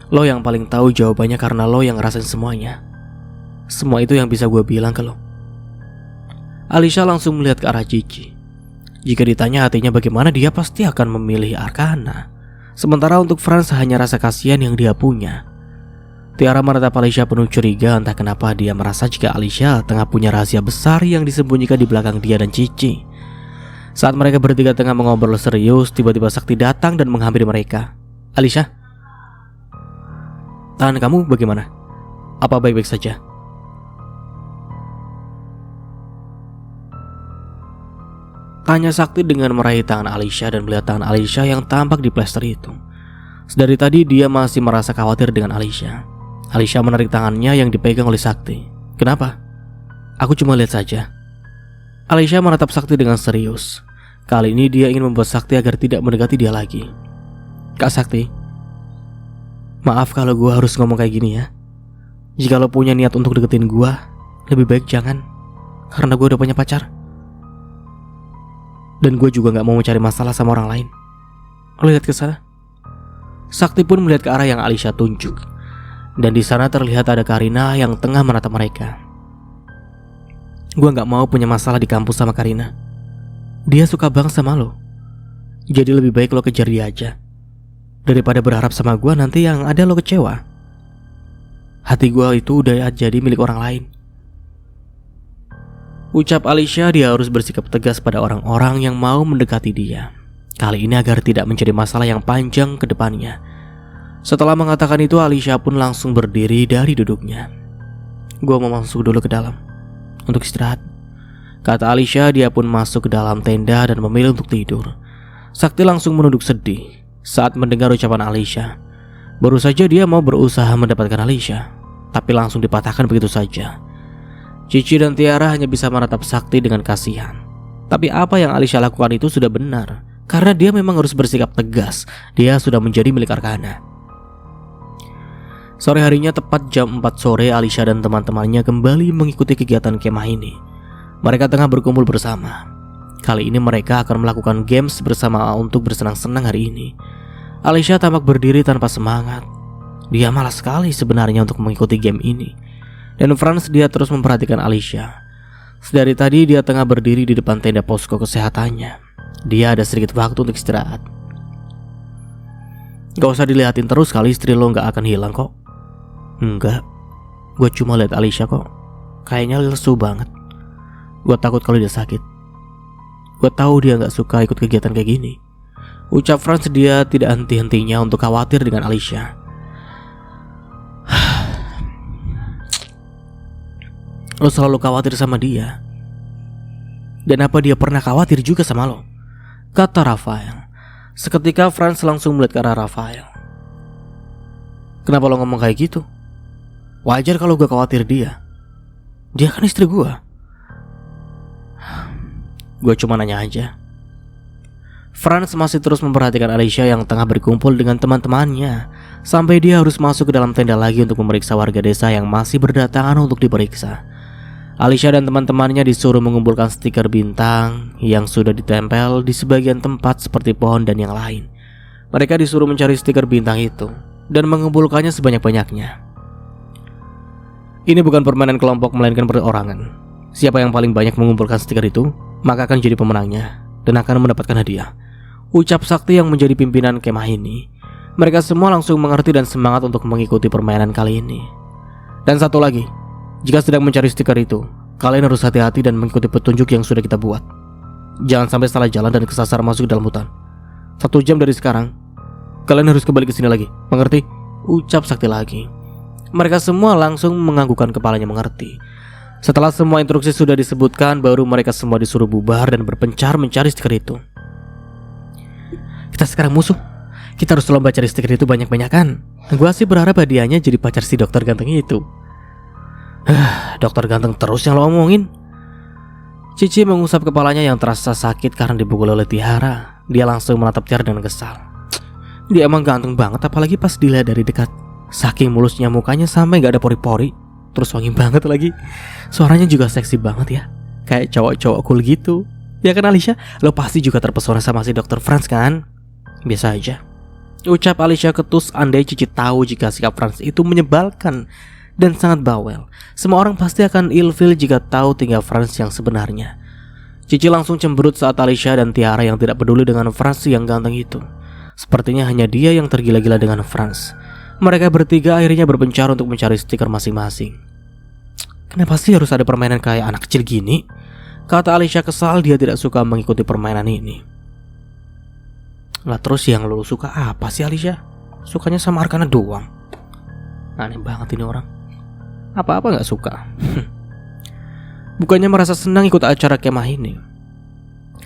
[SPEAKER 1] Lo yang paling tahu jawabannya karena lo yang ngerasain semuanya. Semua itu yang bisa gue bilang ke lo. Alicia langsung melihat ke arah Cici. Jika ditanya hatinya bagaimana, dia pasti akan memilih Arkana. Sementara untuk Franz hanya rasa kasihan yang dia punya. Tiara menatap Alicia penuh curiga, entah kenapa dia merasa jika Alicia tengah punya rahasia besar yang disembunyikan di belakang dia dan Cici. Saat mereka bertiga tengah mengobrol serius, tiba-tiba Sakti datang dan menghampiri mereka. Alicia, tangan kamu bagaimana? Apa baik-baik saja? Tanya Sakti dengan meraih tangan Alicia dan melihat tangan Alicia yang tampak diplester itu. Sedari tadi dia masih merasa khawatir dengan Alicia. Alicia menarik tangannya yang dipegang oleh Sakti. Kenapa? Aku cuma lihat saja. Alicia menatap Sakti dengan serius. Kali ini dia ingin membuat Sakti agar tidak mendekati dia lagi. Kak Sakti, maaf kalau gue harus ngomong kayak gini ya. Jika lo punya niat untuk deketin gue, lebih baik jangan. Karena gue udah punya pacar. Dan gue juga gak mau mencari masalah sama orang lain. Lo lihat ke sana. Sakti pun melihat ke arah yang Alicia tunjuk. Dan di sana terlihat ada Karina yang tengah menatap mereka. Gue gak mau punya masalah di kampus sama Karina. Dia suka banget sama lo. Jadi lebih baik lo kejar dia aja. Daripada berharap sama gue nanti yang ada lo kecewa. Hati gue itu udah jadi milik orang lain. Ucap Alicia, dia harus bersikap tegas pada orang-orang yang mau mendekati dia. Kali ini agar tidak menjadi masalah yang panjang ke depannya. Setelah mengatakan itu, Alicia pun langsung berdiri dari duduknya. Gue mau masuk dulu ke dalam untuk istirahat, kata Alicia. Dia pun masuk ke dalam tenda dan memilih untuk tidur. Sakti langsung menunduk sedih saat mendengar ucapan Alicia. Baru saja dia mau berusaha mendapatkan Alicia, tapi langsung dipatahkan begitu saja. Cici dan Tiara hanya bisa menatap Sakti dengan kasihan. Tapi apa yang Alicia lakukan itu sudah benar, karena dia memang harus bersikap tegas. Dia sudah menjadi milik Argana. Sore harinya tepat jam 4 sore, Alicia dan teman-temannya kembali mengikuti kegiatan kemah ini. Mereka tengah berkumpul bersama. Kali ini mereka akan melakukan games bersama untuk bersenang-senang hari ini. Alicia tampak berdiri tanpa semangat. Dia malas sekali sebenarnya untuk mengikuti game ini. Dan Franz, dia terus memperhatikan Alicia. Sedari tadi dia tengah berdiri di depan tenda posko kesehatannya. Dia ada sedikit waktu untuk istirahat. Gak usah dilihatin terus kali, istri lo gak akan hilang kok. Enggak, gue cuma lihat Alicia kok. Kayaknya lesu banget. Gue takut kalau dia sakit. Gue tahu dia gak suka ikut kegiatan kayak gini. Ucap Franz, dia tidak henti-hentinya untuk khawatir dengan Alicia. Lo selalu khawatir sama dia. Dan apa dia pernah khawatir juga sama lo? Kata Rafael. Seketika Franz langsung melihat ke arah Rafael. Kenapa lo ngomong kayak gitu? Wajar kalau gue khawatir dia. Dia kan istri gue. Gue cuma nanya aja. Franz masih terus memperhatikan Alicia yang tengah berkumpul dengan teman-temannya, sampai dia harus masuk ke dalam tenda lagi untuk memeriksa warga desa yang masih berdatangan untuk diperiksa. Alicia dan teman-temannya disuruh mengumpulkan stiker bintang yang sudah ditempel di sebagian tempat seperti pohon dan yang lain. Mereka disuruh mencari stiker bintang itu dan mengumpulkannya sebanyak-banyaknya. Ini bukan permainan kelompok melainkan perorangan. Siapa yang paling banyak mengumpulkan stiker itu, maka akan jadi pemenangnya dan akan mendapatkan hadiah. Ucap Sakti yang menjadi pimpinan kemah ini. Mereka semua langsung mengerti dan semangat untuk mengikuti permainan kali ini. Dan satu lagi, jika sedang mencari stiker itu, kalian harus hati-hati dan mengikuti petunjuk yang sudah kita buat. Jangan sampai salah jalan dan kesasar masuk dalam hutan. 1 jam dari sekarang, kalian harus kembali ke sini lagi. Mengerti? Ucap Sakti lagi. Mereka semua langsung menganggukkan kepalanya mengerti. Setelah semua instruksi sudah disebutkan, baru mereka semua disuruh bubar dan berpencar mencari stiker itu. Kita sekarang musuh. Kita harus lomba cari stiker itu banyak-banyakan. Gua sih berharap hadiahnya jadi pacar si dokter ganteng itu. Dokter ganteng terus yang lo omongin. Cici mengusap kepalanya yang terasa sakit karena dipukul oleh Tiara. Dia langsung menatap Tiara dengan kesal. Dia emang ganteng banget, apalagi pas dilihat dari dekat. Saking mulusnya mukanya sampai gak ada pori-pori. Terus wangi banget lagi. Suaranya juga seksi banget ya. Kayak cowok-cowok cool gitu. Ya kan Alicia? Lo pasti juga terpesona sama si Dr. Franz kan? Biasa aja. Ucap Alicia ketus, andai Cici tahu jika sikap Franz itu menyebalkan dan sangat bawel. Semua orang pasti akan ilfil jika tahu tinggal Franz yang sebenarnya. Cici langsung cemberut saat Alicia dan Tiara yang tidak peduli dengan Franz yang ganteng itu. Sepertinya hanya dia yang tergila-gila dengan Franz. Mereka bertiga akhirnya berpencar untuk mencari stiker masing-masing. Kenapa sih harus ada permainan kayak anak kecil gini? Kata Alicia kesal, dia tidak suka mengikuti permainan ini. Lah terus yang lo suka apa sih Alicia? Sukanya sama Arkana doang. Aneh banget ini orang. Apa-apa gak suka. Bukannya merasa senang ikut acara kemah ini,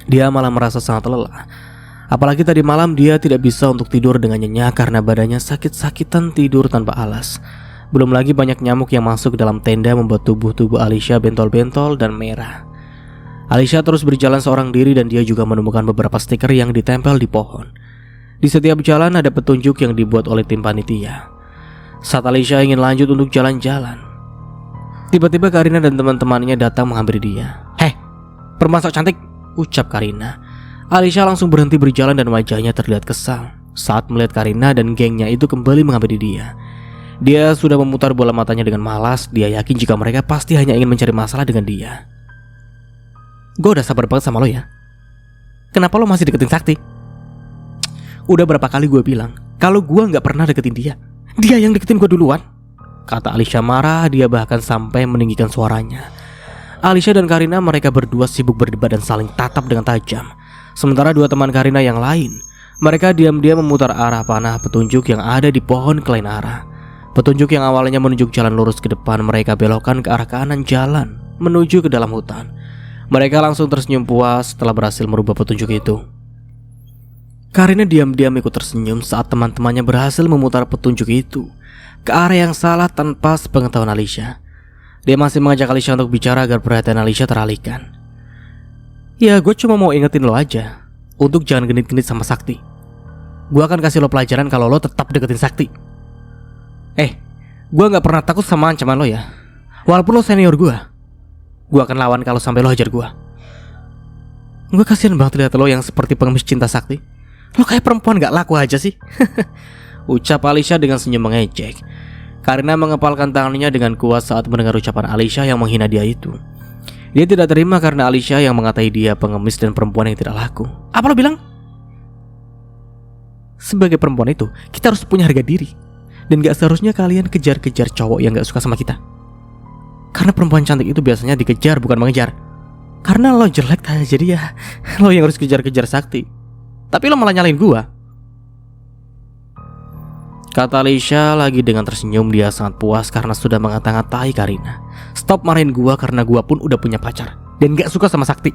[SPEAKER 1] dia malah merasa sangat lelah. Apalagi tadi malam dia tidak bisa untuk tidur dengan nyenyak karena badannya sakit-sakitan tidur tanpa alas. Belum lagi banyak nyamuk yang masuk ke dalam tenda membuat tubuh Alicia bentol-bentol dan merah. Alicia terus berjalan seorang diri dan dia juga menemukan beberapa stiker yang ditempel di pohon. Di setiap jalan ada petunjuk yang dibuat oleh tim panitia. Saat Alicia ingin lanjut untuk jalan-jalan, tiba-tiba Karina dan teman-temannya datang menghampiri dia. "Heh, perempuan sok cantik," ucap Karina. Alicia langsung berhenti berjalan dan wajahnya terlihat kesal saat melihat Karina dan gengnya itu kembali menghampiri dia. Dia sudah memutar bola matanya dengan malas. Dia yakin jika mereka pasti hanya ingin mencari masalah dengan dia. "Gue udah sabar banget sama lo ya. Kenapa lo masih deketin Sakti? Udah berapa kali gue bilang kalau gue gak pernah deketin dia. Dia yang deketin gue duluan," kata Alicia marah. Dia bahkan sampai meninggikan suaranya. Alicia dan Karina, mereka berdua sibuk berdebat dan saling tatap dengan tajam. Sementara dua teman Karina yang lain, mereka diam-diam memutar arah panah petunjuk yang ada di pohon ke lain arah. Petunjuk yang awalnya menunjuk jalan lurus ke depan, mereka belokkan ke arah kanan jalan menuju ke dalam hutan. Mereka langsung tersenyum puas setelah berhasil merubah petunjuk itu. Karina diam-diam ikut tersenyum saat teman-temannya berhasil memutar petunjuk itu ke arah yang salah tanpa sepengetahuan Alicia. Dia masih mengajak Alicia untuk bicara agar perhatian Alicia teralihkan. "Ya, gue cuma mau ingetin lo aja untuk jangan genit-genit sama Sakti. Gue akan kasih lo pelajaran kalau lo tetap deketin Sakti. Gue gak pernah takut sama ancaman lo ya. Walaupun lo senior gue akan lawan kalau sampai lo hajar gue. Gue kasihan banget lihat lo yang seperti pengemis cinta Sakti. Lo kayak perempuan gak laku aja sih." ucap Alicia dengan senyum mengejek. Karina mengepalkan tangannya dengan kuat saat mendengar ucapan Alicia yang menghina dia itu. Dia tidak terima karena Alicia yang mengatai dia pengemis dan perempuan yang tidak laku. "Apa lo bilang? Sebagai perempuan itu, kita harus punya harga diri. Dan gak seharusnya kalian kejar-kejar cowok yang gak suka sama kita. Karena perempuan cantik itu biasanya dikejar bukan mengejar. Karena lo jelek jadi ya lo yang harus kejar-kejar Sakti. Tapi lo malah nyalain gua," kata Alicia lagi dengan tersenyum. Dia sangat puas karena sudah mengata-ngatai Karina. "Stop marahin gua karena gua pun udah punya pacar dan gak suka sama Sakti,"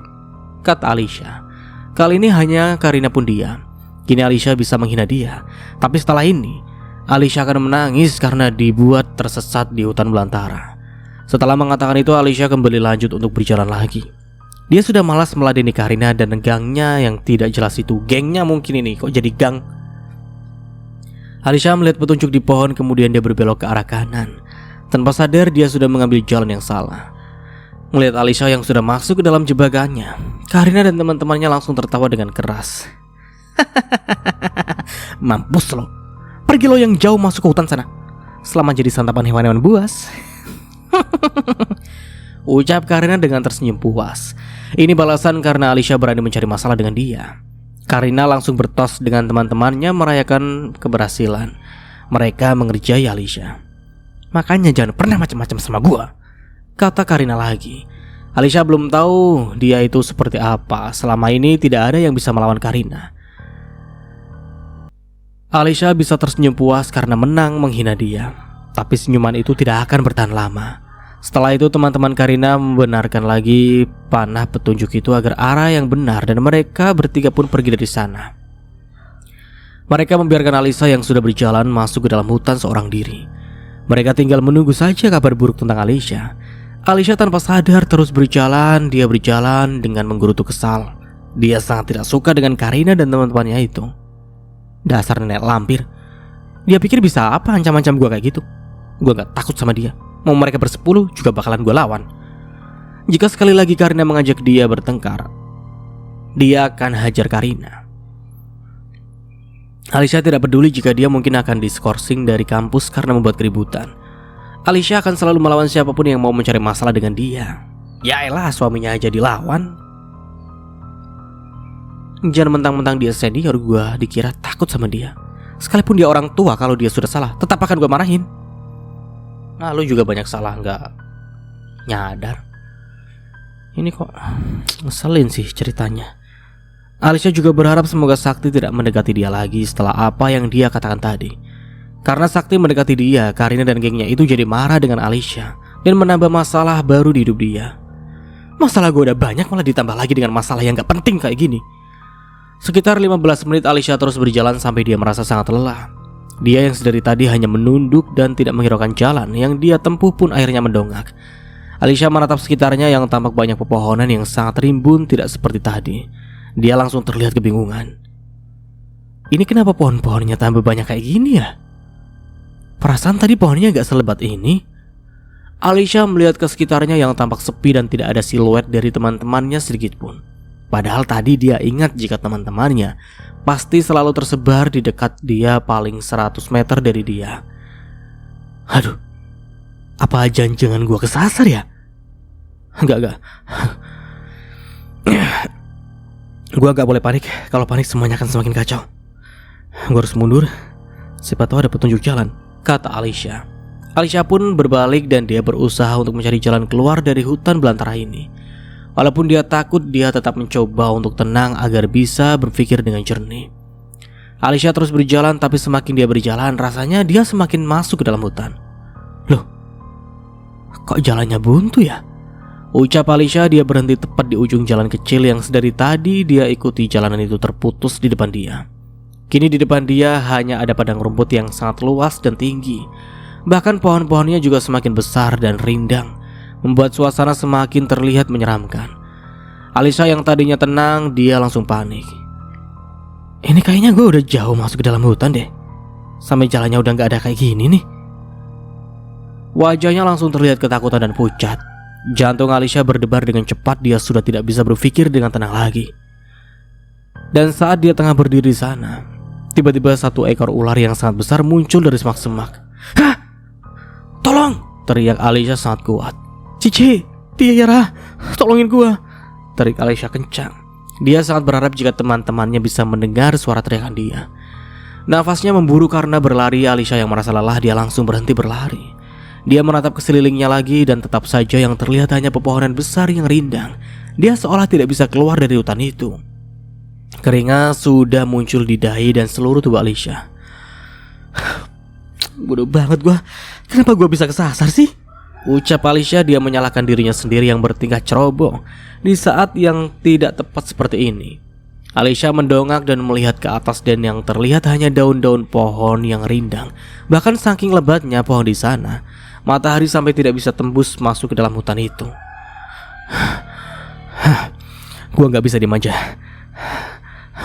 [SPEAKER 1] kata Alicia. Kali ini hanya Karina pun diam. Kini Alicia bisa menghina dia. Tapi setelah ini Alicia akan menangis karena dibuat tersesat di hutan belantara. Setelah mengatakan itu, Alicia kembali lanjut untuk berjalan lagi. Dia sudah malas meladeni Karina dan gangnya yang tidak jelas itu. Gengnya mungkin ini, kok jadi gang? Alicia melihat petunjuk di pohon, kemudian dia berbelok ke arah kanan. Tanpa sadar dia sudah mengambil jalan yang salah. Melihat Alicia yang sudah masuk ke dalam jebakannya, Karina dan teman-temannya langsung tertawa dengan keras. "Mampus lo. Pergi lo yang jauh masuk ke hutan sana. Selama jadi santapan hewan-hewan buas," ucap Karina dengan tersenyum puas. Ini balasan karena Alicia berani mencari masalah dengan dia. Karina langsung bertos dengan teman-temannya merayakan keberhasilan. Mereka mengerjai Alicia. "Makanya jangan pernah macam-macam sama gua," kata Karina lagi. Alicia belum tahu dia itu seperti apa. Selama ini tidak ada yang bisa melawan Karina. Alicia bisa tersenyum puas karena menang menghina dia. Tapi senyuman itu tidak akan bertahan lama. Setelah itu teman-teman Karina membenarkan lagi panah petunjuk itu agar arah yang benar, dan mereka bertiga pun pergi dari sana. Mereka membiarkan Alicia yang sudah berjalan masuk ke dalam hutan seorang diri. Mereka tinggal menunggu saja kabar buruk tentang Alicia. Alicia tanpa sadar terus berjalan. Dia berjalan dengan menggerutu kesal. Dia sangat tidak suka dengan Karina dan teman-temannya itu. Dasar nenek lampir. Dia pikir bisa apa ancam-ancam gue kayak gitu. Gue gak takut sama dia. Mau mereka bersepuluh juga bakalan gue lawan. Jika sekali lagi Karina mengajak dia bertengkar, dia akan hajar Karina. Alicia tidak peduli jika dia mungkin akan diskorsing dari kampus karena membuat keributan. Alicia akan selalu melawan siapapun yang mau mencari masalah dengan dia. Ya elah, suaminya aja dilawan. Jangan mentang-mentang dia senior gue dikira takut sama dia. Sekalipun dia orang tua, kalau dia sudah salah tetap akan gue marahin. Nah, lu juga banyak salah nggak nyadar. Ini kok ngeselin sih ceritanya. Alicia juga berharap semoga Sakti tidak mendekati dia lagi setelah apa yang dia katakan tadi. Karena Sakti mendekati dia, Karina dan gengnya itu jadi marah dengan Alisha dan menambah masalah baru di hidup dia. Masalah gue udah banyak malah ditambah lagi dengan masalah yang gak penting kayak gini. Sekitar 15 menit Alisha terus berjalan sampai dia merasa sangat lelah. Dia yang sedari tadi hanya menunduk dan tidak menghiraukan jalan yang dia tempuh pun akhirnya mendongak. Alisha menatap sekitarnya yang tampak banyak pepohonan yang sangat rimbun, tidak seperti tadi. Dia langsung terlihat kebingungan. Ini kenapa pohon-pohonnya tambah banyak kayak gini ya? Perasaan tadi pohonnya gak selebat ini. Alisha melihat ke sekitarnya yang tampak sepi dan tidak ada siluet dari teman-temannya sedikit pun. Padahal tadi dia ingat jika teman-temannya pasti selalu tersebar di dekat dia paling 100 meter dari dia. Aduh, apa jangan-jangan gua kesasar ya? Enggak. Gua gak boleh panik. Kalau panik semuanya akan semakin kacau. Gua harus mundur. Siapa tahu ada petunjuk jalan, kata Alisha. Alisha pun berbalik dan dia berusaha untuk mencari jalan keluar dari hutan belantara ini. Walaupun dia takut, dia tetap mencoba untuk tenang agar bisa berpikir dengan jernih. Alisha terus berjalan, tapi semakin dia berjalan, rasanya dia semakin masuk ke dalam hutan. Loh, kok jalannya buntu ya? Ucap Alisha. Dia berhenti tepat di ujung jalan kecil yang sedari tadi dia ikuti. Jalanan itu terputus di depan dia. Kini di depan dia hanya ada padang rumput yang sangat luas dan tinggi. Bahkan pohon-pohonnya juga semakin besar dan rindang, membuat suasana semakin terlihat menyeramkan. Alisha yang tadinya tenang, dia langsung panik. Ini kayaknya gue udah jauh masuk ke dalam hutan deh. Sampai jalannya udah gak ada kayak gini nih. Wajahnya langsung terlihat ketakutan dan pucat. Jantung Alisha berdebar dengan cepat. Dia sudah tidak bisa berpikir dengan tenang lagi. Dan saat dia tengah berdiri di sana, tiba-tiba satu ekor ular yang sangat besar muncul dari semak-semak. Hah? Tolong! Teriak Alisha sangat kuat. Cici, Tiara, tolongin gua! Teriak Alisha kencang. Dia sangat berharap jika teman-temannya bisa mendengar suara teriakan dia. Nafasnya memburu karena berlari. Alisha yang merasa lelah, dia langsung berhenti berlari. Dia menatap ke sekelilingnya lagi dan tetap saja yang terlihat hanya pepohonan besar yang rindang. Dia seolah tidak bisa keluar dari hutan itu. Keringat sudah muncul di dahi dan seluruh tubuh Alisha. Bodoh banget gua. Kenapa gua bisa kesasar sih? Ucap Alisha. Dia menyalahkan dirinya sendiri yang bertingkah ceroboh di saat yang tidak tepat seperti ini. Alisha mendongak dan melihat ke atas dan yang terlihat hanya daun-daun pohon yang rindang. Bahkan saking lebatnya pohon di sana, matahari sampai tidak bisa tembus masuk ke dalam hutan itu. Gua gak bisa dimanja.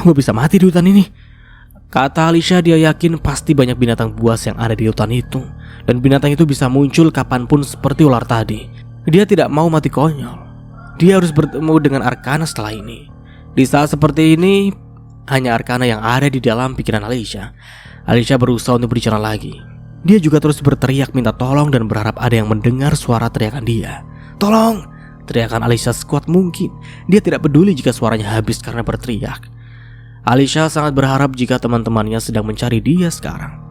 [SPEAKER 1] Gua bisa mati di hutan ini, kata Alisha. Dia yakin pasti banyak binatang buas yang ada di hutan itu, dan binatang itu bisa muncul kapanpun seperti ular tadi. Dia tidak mau mati konyol. Dia harus bertemu dengan Arcana setelah ini. Di saat seperti ini, hanya Arcana yang ada di dalam pikiran Alisha. Alisha berusaha untuk berbicara lagi. Dia juga terus berteriak minta tolong dan berharap ada yang mendengar suara teriakan dia. Tolong! Teriakan Alisha sekuat mungkin. Dia tidak peduli jika suaranya habis karena berteriak. Alisha sangat berharap jika teman-temannya sedang mencari dia sekarang.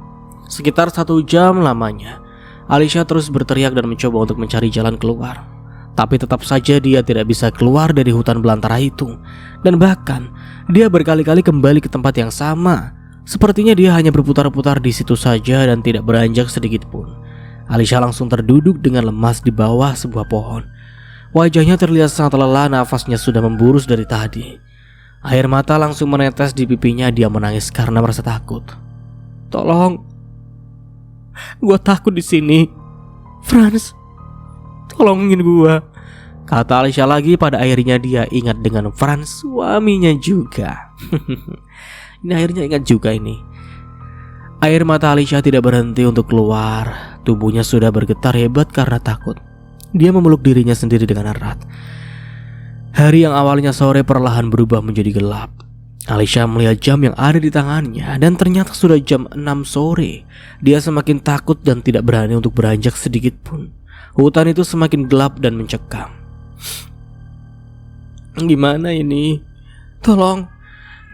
[SPEAKER 1] Sekitar 1 jam lamanya, Alisha terus berteriak dan mencoba untuk mencari jalan keluar. Tapi tetap saja dia tidak bisa keluar dari hutan belantara itu. Dan bahkan dia berkali-kali kembali ke tempat yang sama. Sepertinya dia hanya berputar-putar di situ saja dan tidak beranjak sedikit pun. Alisha langsung terduduk dengan lemas di bawah sebuah pohon. Wajahnya terlihat sangat lelah, nafasnya sudah memburus dari tadi. Air mata langsung menetes di pipinya. Dia menangis karena merasa takut. Tolong, gua takut di sini. Franz, tolongin gua, kata Alisha lagi. Pada akhirnya dia ingat dengan Franz, suaminya juga. Ini akhirnya ingat juga ini. Air mata Alisha tidak berhenti untuk keluar. Tubuhnya sudah bergetar hebat karena takut. Dia memeluk dirinya sendiri dengan erat. Hari yang awalnya sore perlahan berubah menjadi gelap. Alisha melihat jam yang ada di tangannya dan ternyata sudah jam 6 sore. Dia semakin takut dan tidak berani untuk beranjak sedikit pun. Hutan itu semakin gelap dan mencekam. Gimana ini? Tolong!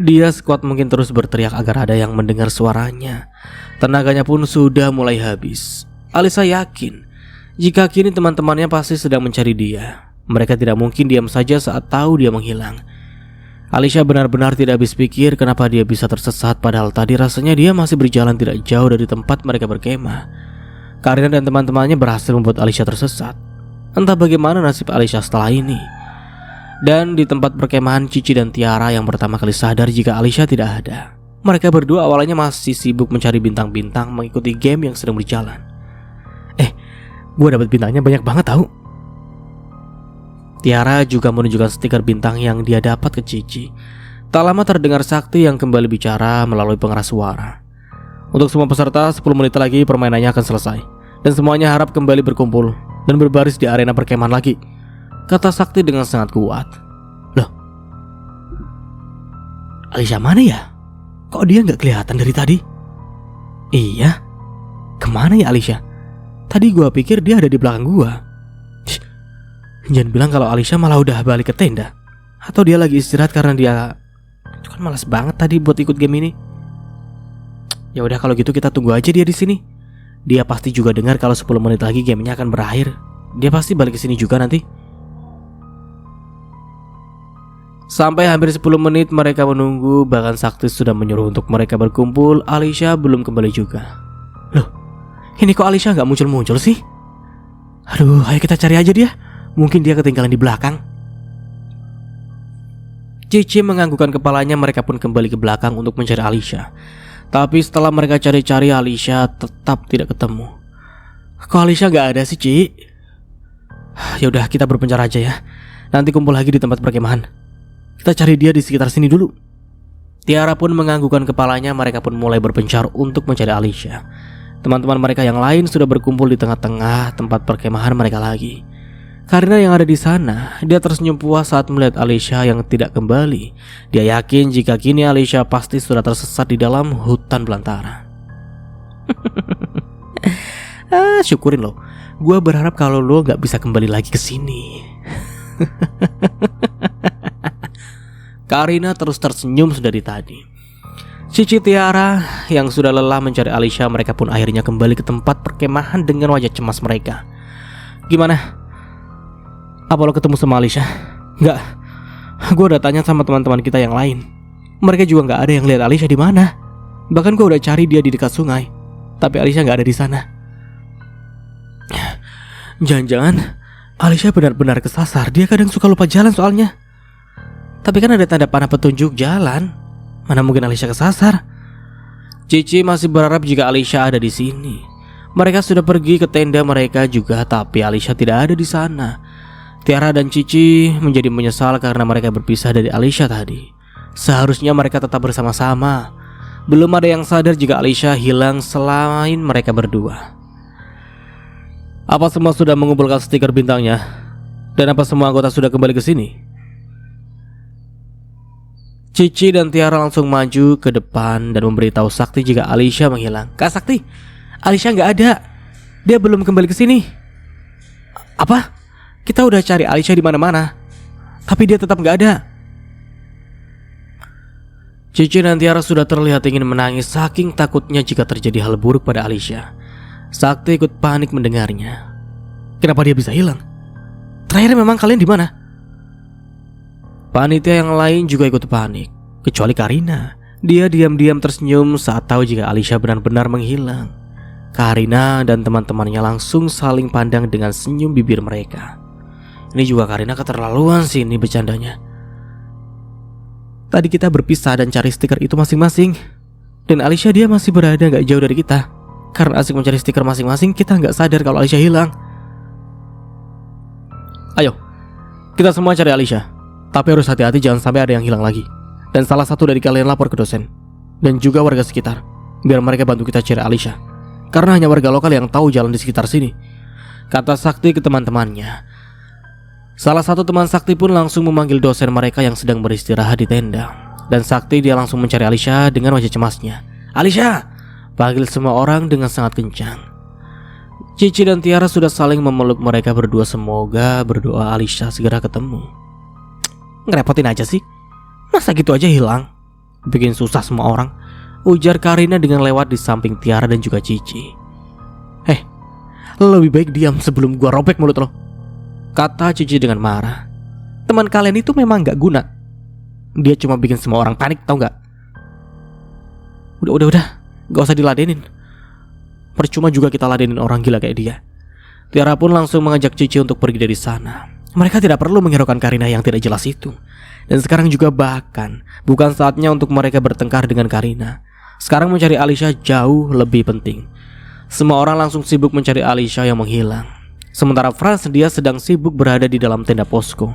[SPEAKER 1] Dia sekuat mungkin terus berteriak agar ada yang mendengar suaranya. Tenaganya pun sudah mulai habis. Alisha yakin jika kini teman-temannya pasti sedang mencari dia. Mereka tidak mungkin diam saja saat tahu dia menghilang. Alisha benar-benar tidak habis pikir kenapa dia bisa tersesat, padahal tadi rasanya dia masih berjalan tidak jauh dari tempat mereka berkemah. Karina dan teman-temannya berhasil membuat Alisha tersesat. Entah bagaimana nasib Alisha setelah ini. Dan di tempat perkemahan, Cici dan Tiara yang pertama kali sadar jika Alisha tidak ada. Mereka berdua awalnya masih sibuk mencari bintang-bintang mengikuti game yang sedang berjalan. Gue dapat bintangnya banyak banget tahu. Tiara juga menunjukkan stiker bintang yang dia dapat ke Cici. Tak lama terdengar Sakti yang kembali bicara melalui pengeras suara. Untuk semua peserta, 10 menit lagi permainannya akan selesai, dan semuanya harap kembali berkumpul dan berbaris di arena perkemahan lagi, kata Sakti dengan sangat kuat. Loh, Alisha mana ya? Kok dia nggak kelihatan dari tadi? Iya, kemana ya Alisha? Tadi gua pikir dia ada di belakang gua. Jangan bilang kalau Alisha malah udah balik ke tenda, atau dia lagi istirahat karena dia kan malas banget tadi buat ikut game ini. Ya udah kalau gitu kita tunggu aja dia di sini. Dia pasti juga dengar kalau 10 menit lagi gamenya akan berakhir. Dia pasti balik ke sini juga nanti. Sampai hampir 10 menit mereka menunggu, bahkan Sakti sudah menyuruh untuk mereka berkumpul. Alisha belum kembali juga. Loh, ini kok Alisha gak muncul-muncul sih? Aduh, ayo kita cari aja dia. Mungkin dia ketinggalan di belakang. Cici menganggukkan kepalanya. Mereka pun kembali ke belakang untuk mencari Alisha. Tapi setelah mereka cari-cari, Alisha tetap tidak ketemu. Kok Alisha gak ada sih, Ci? Ya udah, kita berpencar aja ya. Nanti kumpul lagi di tempat perkemahan. Kita cari dia di sekitar sini dulu. Tiara pun menganggukkan kepalanya. Mereka pun mulai berpencar untuk mencari Alisha. Teman-teman mereka yang lain sudah berkumpul di tengah-tengah tempat perkemahan mereka lagi. Karena yang ada di sana, dia tersenyum puas saat melihat Alisha yang tidak kembali. Dia yakin jika kini Alisha pasti sudah tersesat di dalam hutan belantara. Syukurin lo. Gua berharap kalau lo gak bisa kembali lagi ke sini. Karina terus tersenyum dari tadi. Cici, Tiara yang sudah lelah mencari Alisha, mereka pun akhirnya kembali ke tempat perkemahan dengan wajah cemas mereka. Gimana? Apa lo ketemu sama Alisha? Enggak. Gue udah tanya sama teman-teman kita yang lain. Mereka juga nggak ada yang lihat Alisha di mana. Bahkan gue udah cari dia di dekat sungai, tapi Alisha nggak ada di sana. Jangan-jangan Alisha benar-benar kesasar. Dia kadang suka lupa jalan soalnya. Tapi kan ada tanda panah petunjuk jalan. Mana mungkin Alisha kesasar? Cici masih berharap jika Alisha ada di sini. Mereka sudah pergi ke tenda mereka juga, tapi Alisha tidak ada di sana. Tiara dan Cici menjadi menyesal karena mereka berpisah dari Alisha tadi. Seharusnya mereka tetap bersama-sama. Belum ada yang sadar jika Alisha hilang selain mereka berdua. Apa semua sudah mengumpulkan stiker bintangnya? Dan apa semua anggota sudah kembali ke sini? Cici dan Tiara langsung maju ke depan dan memberitahu Sakti jika Alisha menghilang. Kak Sakti, Alisha nggak ada. Dia belum kembali ke sini. Apa? Kita udah cari Alisha di mana-mana, tapi dia tetap nggak ada. Cici dan Tiara sudah terlihat ingin menangis saking takutnya jika terjadi hal buruk pada Alisha. Sakti ikut panik mendengarnya. Kenapa dia bisa hilang? Terakhir memang kalian di mana? Panitia yang lain juga ikut panik, kecuali Karina. Dia diam-diam tersenyum saat tahu jika Alisha benar-benar menghilang. Karina dan teman-temannya langsung saling pandang dengan senyum bibir mereka. Ini juga Karina keterlaluan sih ini bercandanya. Tadi kita berpisah dan cari stiker itu masing-masing, dan Alisha dia masih berada gak jauh dari kita. Karena asik mencari stiker masing-masing, kita gak sadar kalau Alisha hilang. Ayo, kita semua cari Alisha. Tapi harus hati-hati jangan sampai ada yang hilang lagi. Dan salah satu dari kalian lapor ke dosen dan juga warga sekitar, biar mereka bantu kita cari Alisha. Karena hanya warga lokal yang tahu jalan di sekitar sini, kata Sakti ke teman-temannya. Salah satu teman Sakti pun langsung memanggil dosen mereka yang sedang beristirahat di tenda. Dan Sakti dia langsung mencari Alisha dengan wajah cemasnya. Alisha! Panggil semua orang dengan sangat kencang. Cici dan Tiara sudah saling memeluk mereka berdua, semoga berdoa Alisha segera ketemu. Ngerepotin aja sih. Masa gitu aja hilang? Bikin susah semua orang, ujar Karina dengan lewat di samping Tiara dan juga Cici. Lebih baik diam sebelum gua robek mulut lo, kata Cici dengan marah. Teman kalian itu memang gak guna. Dia cuma bikin semua orang panik, tau gak? Udah, gak usah diladenin. Percuma juga kita ladenin orang gila kayak dia. Tiara pun langsung mengajak Cici untuk pergi dari sana. Mereka tidak perlu menghiraukan Karina yang tidak jelas itu. Dan sekarang juga bahkan bukan saatnya untuk mereka bertengkar dengan Karina. Sekarang mencari Alicia jauh lebih penting. Semua orang langsung sibuk mencari Alicia yang menghilang. Sementara Franz dia sedang sibuk berada di dalam tenda posko.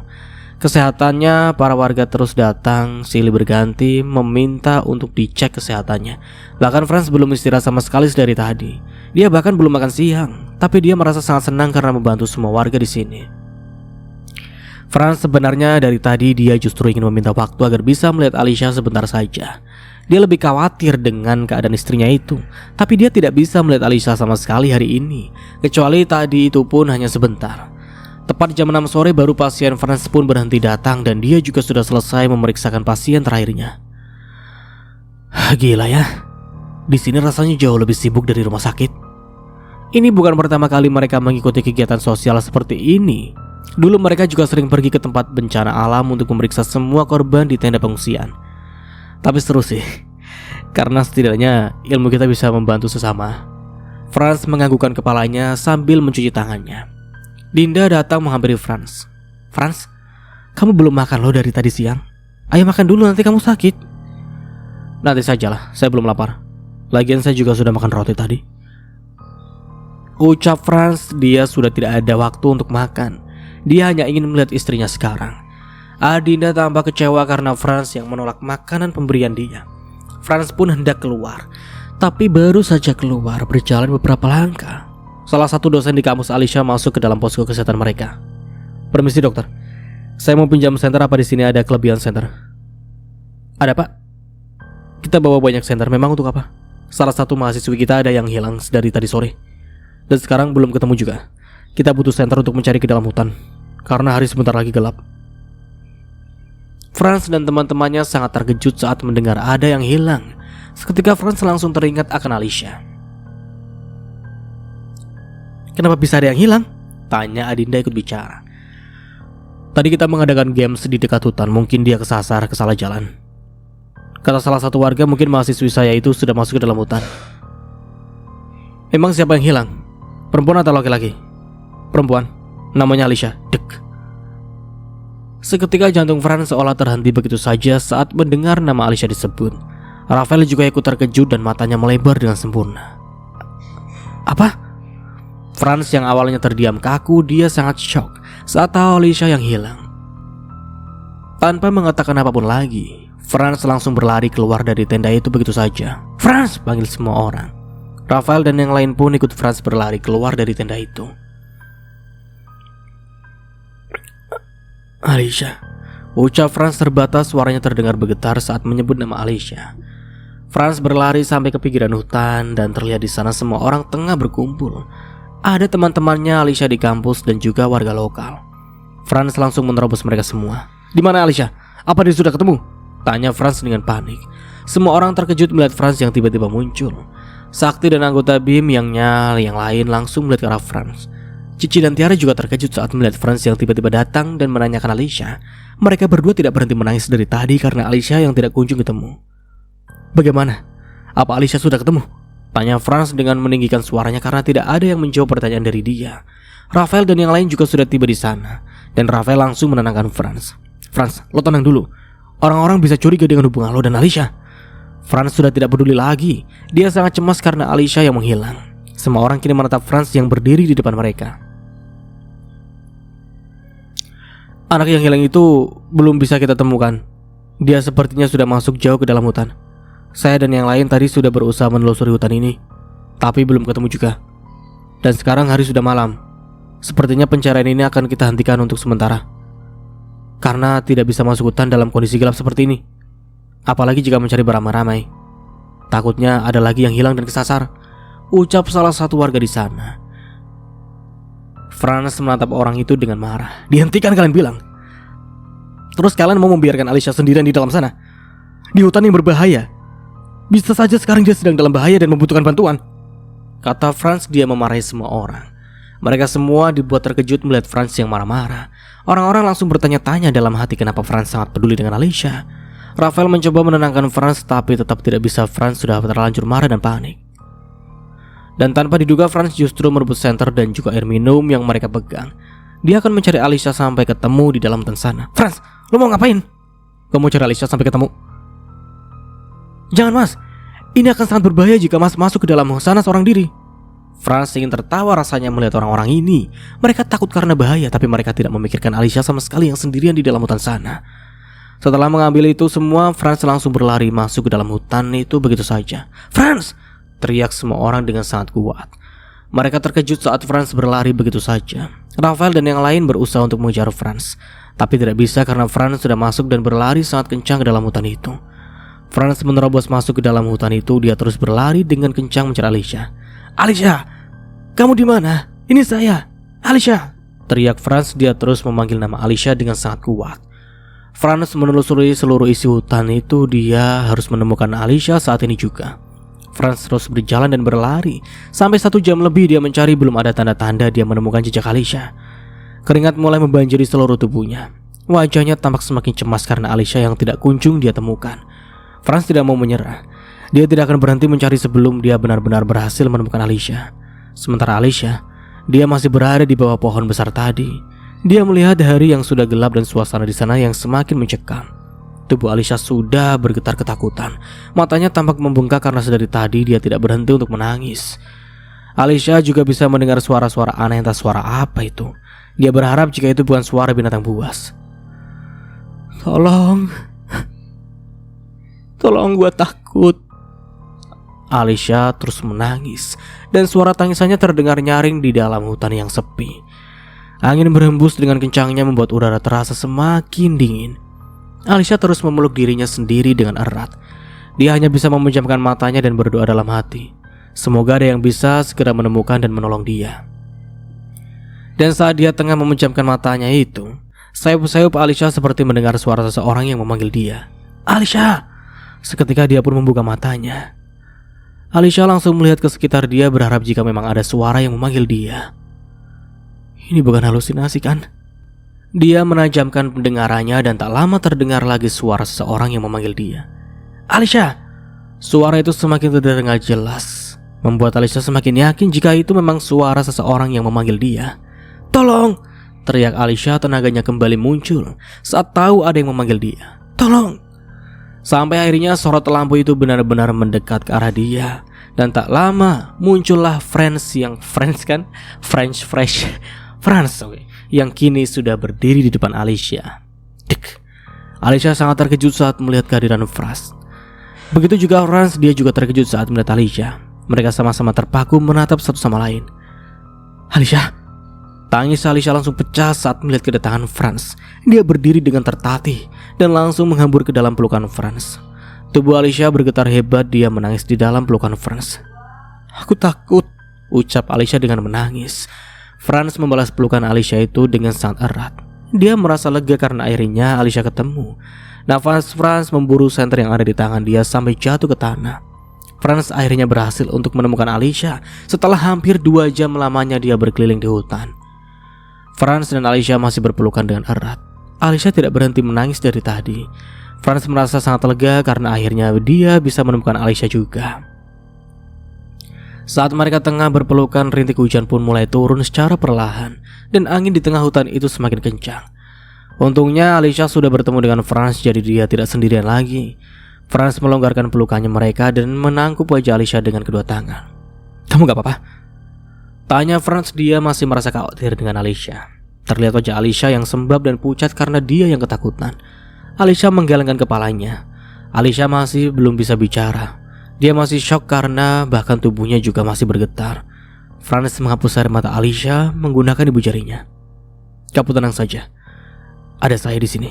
[SPEAKER 1] Kesehatannya, para warga terus datang silih berganti meminta untuk dicek kesehatannya. Bahkan Franz belum istirahat sama sekali dari tadi. Dia bahkan belum makan siang, tapi dia merasa sangat senang karena membantu semua warga di sini. Franz sebenarnya dari tadi dia justru ingin meminta waktu agar bisa melihat Alicia sebentar saja. Dia lebih khawatir dengan keadaan istrinya itu, tapi dia tidak bisa melihat Alicia sama sekali hari ini, kecuali tadi itu pun hanya sebentar. Tepat jam 6 sore baru pasien Franz pun berhenti datang dan dia juga sudah selesai memeriksakan pasien terakhirnya. Gila ya, di sini rasanya jauh lebih sibuk dari rumah sakit. Ini bukan pertama kali mereka mengikuti kegiatan sosial seperti ini. Dulu mereka juga sering pergi ke tempat bencana alam untuk memeriksa semua korban di tenda pengungsian. Tapi seru sih, karena setidaknya ilmu kita bisa membantu sesama. Franz menganggukkan kepalanya sambil mencuci tangannya. Dinda datang menghampiri Franz. Franz, kamu belum makan loh dari tadi siang. Ayo makan dulu, nanti kamu sakit. Nanti sajalah, saya belum lapar. Lagian saya juga sudah makan roti tadi. Ucap Franz, dia sudah tidak ada waktu untuk makan. Dia hanya ingin melihat istrinya sekarang. Dinda tampak kecewa karena Franz yang menolak makanan pemberian dia. Franz pun hendak keluar, tapi baru saja keluar berjalan beberapa langkah, salah satu dosen di kampus Alicia masuk ke dalam posko kesehatan mereka. Permisi dokter, saya mau pinjam senter, apa di sini ada kelebihan senter? Ada pak? Kita bawa banyak senter, memang untuk apa? Salah satu mahasiswi kita ada yang hilang dari tadi sore, dan sekarang belum ketemu juga. Kita butuh senter untuk mencari ke dalam hutan, karena hari sebentar lagi gelap. Franz dan teman-temannya sangat terkejut saat mendengar ada yang hilang. Seketika Franz langsung teringat akan Alicia. Kenapa bisa ada yang hilang? Tanya Adinda ikut bicara. Tadi kita mengadakan games di dekat hutan, mungkin dia kesasar, kesalah jalan. Kata salah satu warga, mungkin mahasiswi saya itu sudah masuk ke dalam hutan. Emang siapa yang hilang? Perempuan atau laki-laki? Perempuan, namanya Alicia. Dek. Seketika jantung Franz seolah terhenti begitu saja saat mendengar nama Alicia disebut. Rafael juga ikut terkejut dan matanya melebar dengan sempurna. Apa? Franz yang awalnya terdiam kaku, dia sangat shock saat tahu Alicia yang hilang. Tanpa mengatakan apapun lagi, Franz langsung berlari keluar dari tenda itu begitu saja. Franz, panggil semua orang. Rafael dan yang lain pun ikut Franz berlari keluar dari tenda itu. Alicia, ucap Franz terbatas, suaranya terdengar bergetar saat menyebut nama Alicia. Franz berlari sampai ke pinggiran hutan dan terlihat di sana semua orang tengah berkumpul. Ada teman-temannya Alicia di kampus dan juga warga lokal. Franz langsung menerobos mereka semua. Di mana Alicia? Apa dia sudah ketemu? Tanya Franz dengan panik. Semua orang terkejut melihat Franz yang tiba-tiba muncul. Sakti dan anggota BIM yang lain langsung melihat ke arah Franz. Cici dan Tiara juga terkejut saat melihat Franz yang tiba-tiba datang dan menanyakan Alicia. Mereka berdua tidak berhenti menangis dari tadi karena Alicia yang tidak kunjung ketemu. Bagaimana? Apa Alicia sudah ketemu? Tanya Franz dengan meninggikan suaranya karena tidak ada yang menjawab pertanyaan dari dia. Rafael dan yang lain juga sudah tiba di sana, dan Rafael langsung menenangkan Franz. Franz, lo tenang dulu. Orang-orang bisa curiga dengan hubungan lo dan Alicia. Franz sudah tidak peduli lagi. Dia sangat cemas karena Alicia yang menghilang. Semua orang kini menatap Franz yang berdiri di depan mereka. Anak yang hilang itu belum bisa kita temukan. Dia sepertinya sudah masuk jauh ke dalam hutan. Saya dan yang lain tadi sudah berusaha menelusuri hutan ini, tapi belum ketemu juga. Dan sekarang hari sudah malam. Sepertinya pencarian ini akan kita hentikan untuk sementara, karena tidak bisa masuk hutan dalam kondisi gelap seperti ini. Apalagi jika mencari beramai-ramai. Takutnya ada lagi yang hilang dan kesasar, ucap salah satu warga di sana. Franz menatap orang itu dengan marah. Dihentikan kalian bilang. Terus kalian mau membiarkan Alicia sendirian di dalam sana, di hutan yang berbahaya? Bisa saja sekarang dia sedang dalam bahaya dan membutuhkan bantuan, kata Franz. Dia memarahi semua orang. Mereka semua dibuat terkejut melihat Franz yang marah-marah. Orang-orang langsung bertanya-tanya dalam hati kenapa Franz sangat peduli dengan Alicia. Rafael mencoba menenangkan Franz, tapi tetap tidak bisa. Franz sudah terlanjur marah dan panik. Dan tanpa diduga Franz justru merebut senter dan juga air minum yang mereka pegang. Dia akan mencari Alicia sampai ketemu di dalam hutan sana. Franz, lo mau ngapain? Kamu cari Alicia sampai ketemu? Jangan mas, ini akan sangat berbahaya jika mas masuk ke dalam sana seorang diri. Franz ingin tertawa rasanya melihat orang-orang ini. Mereka takut karena bahaya, tapi mereka tidak memikirkan Alicia sama sekali yang sendirian di dalam hutan sana. Setelah mengambil itu semua, Franz langsung berlari masuk ke dalam hutan itu begitu saja. Franz! Teriak semua orang dengan sangat kuat. Mereka terkejut saat Franz berlari begitu saja. Rafael dan yang lain berusaha untuk mengejar Franz, tapi tidak bisa karena Franz sudah masuk dan berlari sangat kencang ke dalam hutan itu. Franz menerobos masuk ke dalam hutan itu. Dia terus berlari dengan kencang mencari Alicia. Alicia, kamu di mana? Ini saya, Alicia. Teriak Franz. Dia terus memanggil nama Alicia dengan sangat kuat. Franz menelusuri seluruh isi hutan itu. Dia harus menemukan Alicia saat ini juga. Franz terus berjalan dan berlari. Sampai 1 jam lebih dia mencari, belum ada tanda-tanda dia menemukan jejak Alicia. Keringat mulai membanjiri seluruh tubuhnya. Wajahnya tampak semakin cemas karena Alicia yang tidak kunjung dia temukan. Franz tidak mau menyerah. Dia tidak akan berhenti mencari sebelum dia benar-benar berhasil menemukan Alicia. Sementara Alicia, dia masih berada di bawah pohon besar tadi. Dia melihat hari yang sudah gelap dan suasana di sana yang semakin mencekam. Tubuh Alicia sudah bergetar ketakutan. Matanya tampak membengkak karena sedari tadi dia tidak berhenti untuk menangis. Alicia juga bisa mendengar suara-suara aneh, entah suara apa itu. Dia berharap jika itu bukan suara binatang buas. Tolong gua takut. Alicia terus menangis dan suara tangisannya terdengar nyaring di dalam hutan yang sepi. Angin berhembus dengan kencangnya membuat udara terasa semakin dingin. Alicia terus memeluk dirinya sendiri dengan erat. Dia hanya bisa memejamkan matanya dan berdoa dalam hati. Semoga ada yang bisa segera menemukan dan menolong dia. Dan saat dia tengah memejamkan matanya itu, sayup-sayup Alicia seperti mendengar suara seseorang yang memanggil dia. Alicia! Seketika dia pun membuka matanya. Alicia langsung melihat ke sekitar dia berharap jika memang ada suara yang memanggil dia. Ini bukan halusinasi kan? Dia menajamkan pendengarannya dan tak lama terdengar lagi suara seseorang yang memanggil dia. Alicia! Suara itu semakin terdengar jelas, membuat Alicia semakin yakin jika itu memang suara seseorang yang memanggil dia. Tolong! Teriak Alicia, tenaganya kembali muncul saat tahu ada yang memanggil dia. Tolong! Sampai akhirnya sorot lampu itu benar-benar mendekat ke arah dia. Dan tak lama muncullah Franz yang kini sudah berdiri di depan Alicia. Alicia sangat terkejut saat melihat kehadiran Franz. Begitu juga Franz, dia juga terkejut saat melihat Alicia. Mereka sama-sama terpaku menatap satu sama lain. Alicia! Tangis Alicia langsung pecah saat melihat kedatangan Franz. Dia berdiri dengan tertatih dan langsung menghambur ke dalam pelukan Franz. Tubuh Alicia bergetar hebat, dia menangis di dalam pelukan Franz. Aku takut, ucap Alicia dengan menangis. Franz membalas pelukan Alicia itu dengan sangat erat. Dia merasa lega karena akhirnya Alicia ketemu. Nafas Franz memburu senter yang ada di tangan dia sampai jatuh ke tanah. Franz akhirnya berhasil untuk menemukan Alicia setelah hampir 2 jam lamanya dia berkeliling di hutan. Franz dan Alicia masih berpelukan dengan erat. Alicia tidak berhenti menangis dari tadi. Franz merasa sangat lega karena akhirnya dia bisa menemukan Alicia juga. Saat mereka tengah berpelukan, rintik hujan pun mulai turun secara perlahan dan angin di tengah hutan itu semakin kencang. Untungnya Alicia sudah bertemu dengan Franz, jadi dia tidak sendirian lagi. Franz melonggarkan pelukannya mereka dan menangkup wajah Alicia dengan kedua tangan. Kamu gak apa-apa? Tanya Franz. Dia masih merasa khawatir dengan Alicia. Terlihat wajah Alicia yang sembab dan pucat karena dia yang ketakutan. Alicia menggelengkan kepalanya. Alicia masih belum bisa bicara. Dia masih syok karena bahkan tubuhnya juga masih bergetar. Franz menghapus air mata Alicia menggunakan ibu jarinya. Kamu tenang saja. Ada saya di sini.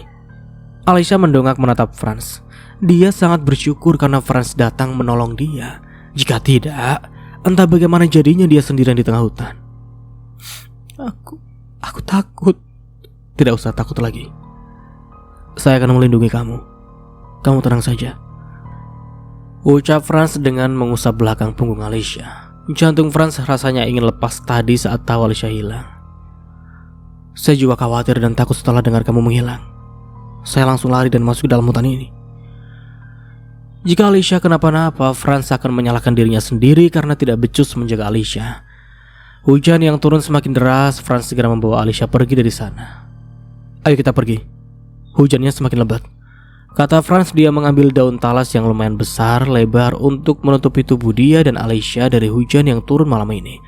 [SPEAKER 1] Alicia mendongak menatap Franz. Dia sangat bersyukur karena Franz datang menolong dia. Jika tidak, entah bagaimana jadinya dia sendirian di tengah hutan. Aku takut. Tidak usah takut lagi. Saya akan melindungi kamu. Kamu tenang saja, ucap Franz dengan mengusap belakang punggung Alicia. Jantung Franz rasanya ingin lepas tadi saat tahu Alicia hilang. Saya juga khawatir dan takut setelah dengar kamu menghilang. Saya langsung lari dan masuk ke dalam hutan ini. Jika Alicia kenapa-napa, Franz akan menyalahkan dirinya sendiri karena tidak becus menjaga Alicia. Hujan yang turun semakin deras, Franz segera membawa Alicia pergi dari sana. "Ayo kita pergi. Hujannya semakin lebat," kata Franz. Dia mengambil daun talas yang lumayan besar, lebar untuk menutupi tubuh dia dan Alicia dari hujan yang turun malam ini.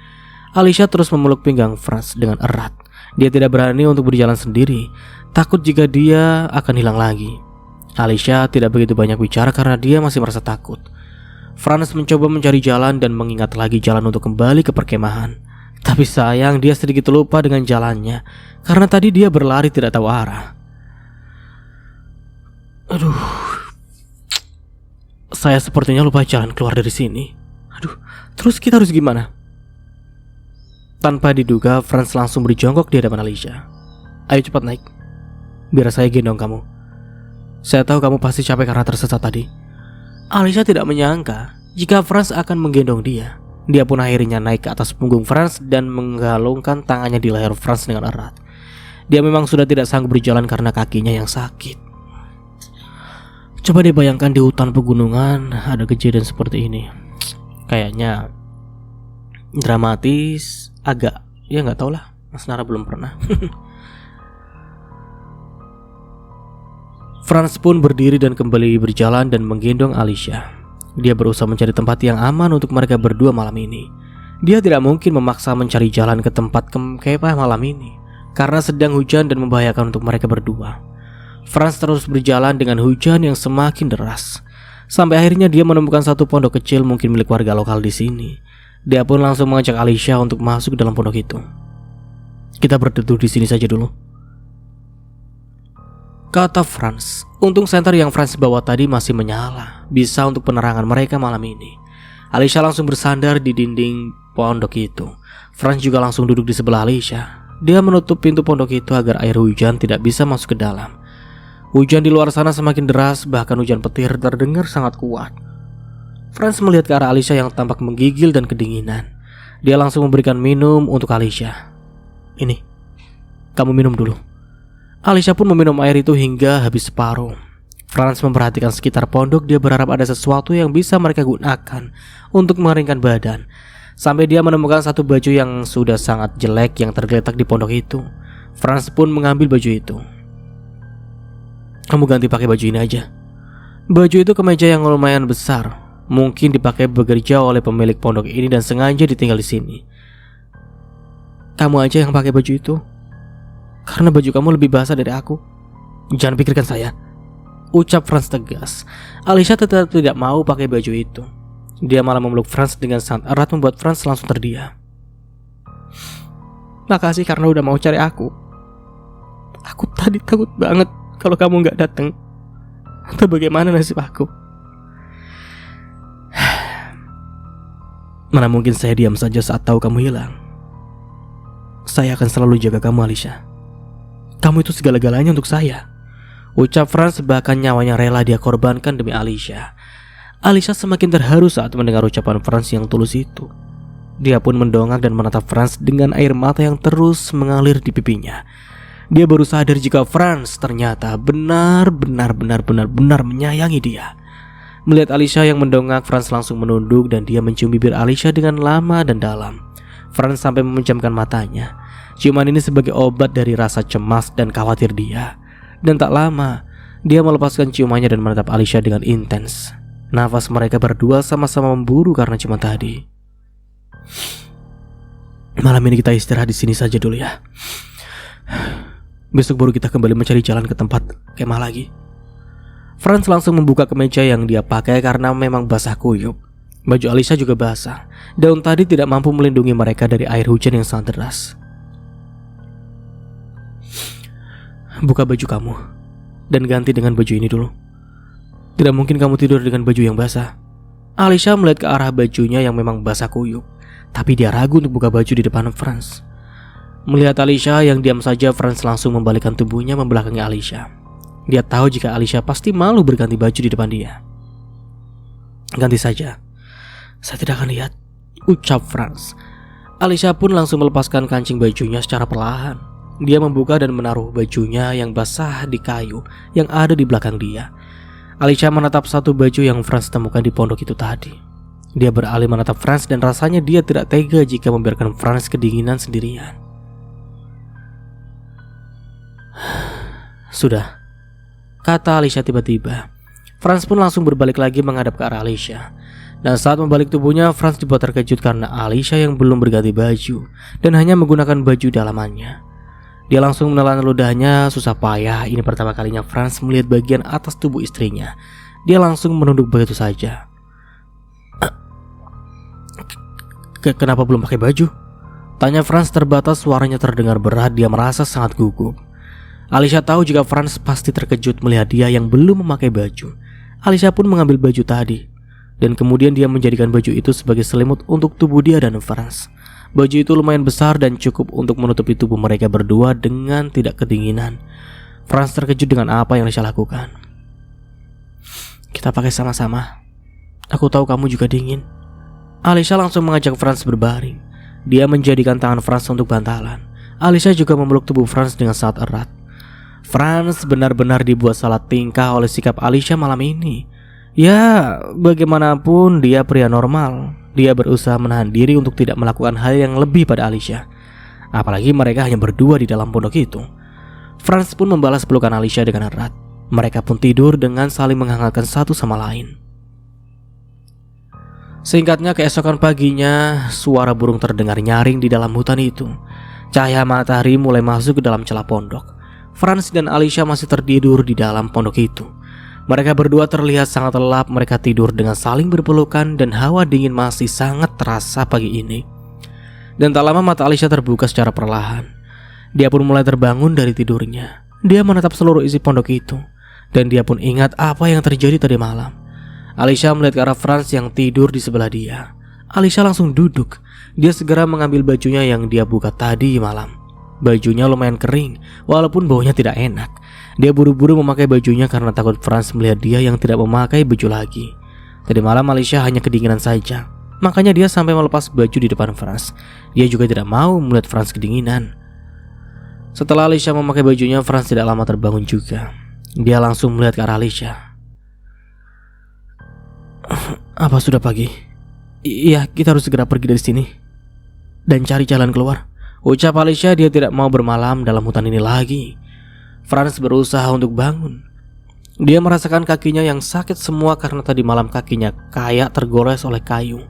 [SPEAKER 1] Alicia terus memeluk pinggang Franz dengan erat. Dia tidak berani untuk berjalan sendiri, takut jika dia akan hilang lagi. Alicia tidak begitu banyak bicara karena dia masih merasa takut. Franz mencoba mencari jalan dan mengingat lagi jalan untuk kembali ke perkemahan. Tapi sayang, dia sedikit lupa dengan jalannya karena tadi dia berlari tidak tahu arah. Aduh, saya sepertinya lupa jalan keluar dari sini. Aduh, terus kita harus gimana? Tanpa diduga, Franz langsung berjongkok di hadapan Alicia. "Ayo cepat naik, biar saya gendong kamu. Saya tahu kamu pasti capek karena tersesat tadi." Alicia tidak menyangka jika Franz akan menggendong dia. Dia pun akhirnya naik ke atas punggung Franz dan menggalungkan tangannya di leher Franz dengan erat. Dia memang sudah tidak sanggup berjalan karena kakinya yang sakit. Coba dibayangkan di hutan pegunungan ada kejadian seperti ini. Kayaknya dramatis, agak, ya nggak tau lah. Mas Nara belum pernah. Franz pun berdiri dan kembali berjalan dan menggendong Alicia. Dia berusaha mencari tempat yang aman untuk mereka berdua malam ini. Dia tidak mungkin memaksa mencari jalan ke tempat kemah malam ini karena sedang hujan dan membahayakan untuk mereka berdua. Franz terus berjalan dengan hujan yang semakin deras. Sampai akhirnya dia menemukan satu pondok kecil mungkin milik warga lokal di sini. Dia pun langsung mengajak Alicia untuk masuk ke dalam pondok itu. "Kita berteduh di sini saja dulu," kata Franz. Untung senter yang Franz bawa tadi masih menyala, bisa untuk penerangan mereka malam ini. Alicia langsung bersandar di dinding pondok itu. Franz juga langsung duduk di sebelah Alicia. Dia menutup pintu pondok itu agar air hujan tidak bisa masuk ke dalam. Hujan di luar sana semakin deras, bahkan hujan petir terdengar sangat kuat. Franz melihat ke arah Alicia yang tampak menggigil dan kedinginan. Dia langsung memberikan minum untuk Alicia. "Ini, kamu minum dulu." Alicia pun meminum air itu hingga habis separuh. Franz memperhatikan sekitar pondok. Dia berharap ada sesuatu yang bisa mereka gunakan untuk mengeringkan badan. Sampai dia menemukan satu baju yang sudah sangat jelek yang tergeletak di pondok itu. Franz pun mengambil baju itu. "Kamu ganti pakai baju ini aja." Baju itu kemeja yang lumayan besar, mungkin dipakai bekerja oleh pemilik pondok ini dan sengaja ditinggal di sini. "Kamu aja yang pakai baju itu, karena baju kamu lebih basah dari aku. Jangan pikirkan saya," ucap Franz tegas. Alicia tetap tidak mau pakai baju itu. Dia malah memeluk Franz dengan sangat erat, membuat Franz langsung terdiam. "Makasih karena udah mau cari aku. Aku tadi takut banget kalau kamu gak datang. Atau bagaimana nasib aku?" "Mana mungkin saya diam saja saat tahu kamu hilang. Saya akan selalu jaga kamu, Alicia. Kamu itu segala-galanya untuk saya," ucap Franz, bahkan nyawanya rela dia korbankan demi Alicia. Alicia semakin terharu saat mendengar ucapan Franz yang tulus itu. Dia pun mendongak dan menatap Franz dengan air mata yang terus mengalir di pipinya. Dia baru sadar jika Franz ternyata benar-benar menyayangi dia. Melihat Alicia yang mendongak, Franz langsung menunduk dan dia mencium bibir Alicia dengan lama dan dalam. Franz sampai memejamkan matanya. Ciuman ini sebagai obat dari rasa cemas dan khawatir dia. Dan tak lama, dia melepaskan ciumannya dan menatap Alicia dengan intens. Nafas mereka berdua sama-sama memburu karena ciuman tadi. "Malam ini kita istirahat di sini saja dulu ya. Besok baru kita kembali mencari jalan ke tempat kemah lagi." Franz langsung membuka kemeja yang dia pakai karena memang basah kuyup. Baju Alicia juga basah. Daun tadi tidak mampu melindungi mereka dari air hujan yang sangat deras. "Buka baju kamu dan ganti dengan baju ini dulu. Tidak mungkin kamu tidur dengan baju yang basah." Alicia melihat ke arah bajunya yang memang basah kuyup, tapi dia ragu untuk buka baju di depan Franz. Melihat Alicia yang diam saja, Franz langsung membalikkan tubuhnya membelakangi Alicia. Dia tahu jika Alicia pasti malu berganti baju di depan dia. "Ganti saja, saya tidak akan lihat," ucap Franz. Alicia pun langsung melepaskan kancing bajunya secara perlahan. Dia membuka dan menaruh bajunya yang basah di kayu yang ada di belakang dia. Alicia menatap satu baju yang Franz temukan di pondok itu tadi. Dia beralih menatap Franz dan rasanya dia tidak tega jika membiarkan Franz kedinginan sendirian. Sudah, kata Alicia tiba-tiba. Franz pun langsung berbalik lagi menghadap ke arah Alicia. Dan saat membalik tubuhnya, Franz dibuat terkejut karena Alicia yang belum berganti baju dan hanya menggunakan baju dalamannya. Dia langsung menelan ludahnya susah payah. Ini pertama kalinya Franz melihat bagian atas tubuh istrinya. Dia langsung menunduk begitu saja. Kenapa belum pakai baju? Tanya Franz terbatas, suaranya terdengar berat. Dia merasa sangat gugup. Alicia tahu jika Franz pasti terkejut melihat dia yang belum memakai baju. Alicia pun mengambil baju tadi, dan kemudian dia menjadikan baju itu sebagai selimut untuk tubuh dia dan Franz. Baju itu lumayan besar dan cukup untuk menutupi tubuh mereka berdua dengan tidak kedinginan. Franz terkejut dengan apa yang Alicia lakukan. Kita pakai sama-sama. Aku tahu kamu juga dingin. Alicia langsung mengajak Franz berbaring. Dia menjadikan tangan Franz untuk bantalan. Alicia juga memeluk tubuh Franz dengan sangat erat. Franz benar-benar dibuat salah tingkah oleh sikap Alicia malam ini. Ya, bagaimanapun dia pria normal. Dia berusaha menahan diri untuk tidak melakukan hal yang lebih pada Alicia. Apalagi mereka hanya berdua di dalam pondok itu. Franz pun membalas pelukan Alicia dengan erat. Mereka pun tidur dengan saling menghangatkan satu sama lain. Singkatnya, keesokan paginya, suara burung terdengar nyaring di dalam hutan itu. Cahaya matahari mulai masuk ke dalam celah pondok. Franz dan Alicia masih tertidur di dalam pondok itu. Mereka berdua terlihat sangat lelap. Mereka tidur dengan saling berpelukan dan hawa dingin masih sangat terasa pagi ini. Dan tak lama mata Alicia terbuka secara perlahan. Dia pun mulai terbangun dari tidurnya. Dia menatap seluruh isi pondok itu, dan dia pun ingat apa yang terjadi tadi malam. Alicia melihat ke arah Franz yang tidur di sebelah dia. Alicia langsung duduk. Dia segera mengambil bajunya yang dia buka tadi malam. Bajunya lumayan kering, walaupun baunya tidak enak. Dia buru-buru memakai bajunya karena takut Franz melihat dia yang tidak memakai baju lagi. Tadi malam Alicia hanya kedinginan saja, makanya dia sampai melepas baju di depan Franz. Dia juga tidak mau melihat Franz kedinginan. Setelah Alicia memakai bajunya, Franz tidak lama terbangun juga. Dia langsung melihat ke arah Alicia. Apa sudah pagi? Iya, kita harus segera pergi dari sini dan cari jalan keluar, ucap Alicia. Dia tidak mau bermalam dalam hutan ini lagi. Franz berusaha untuk bangun. Dia merasakan kakinya yang sakit semua karena tadi malam kakinya kayak tergores oleh kayu.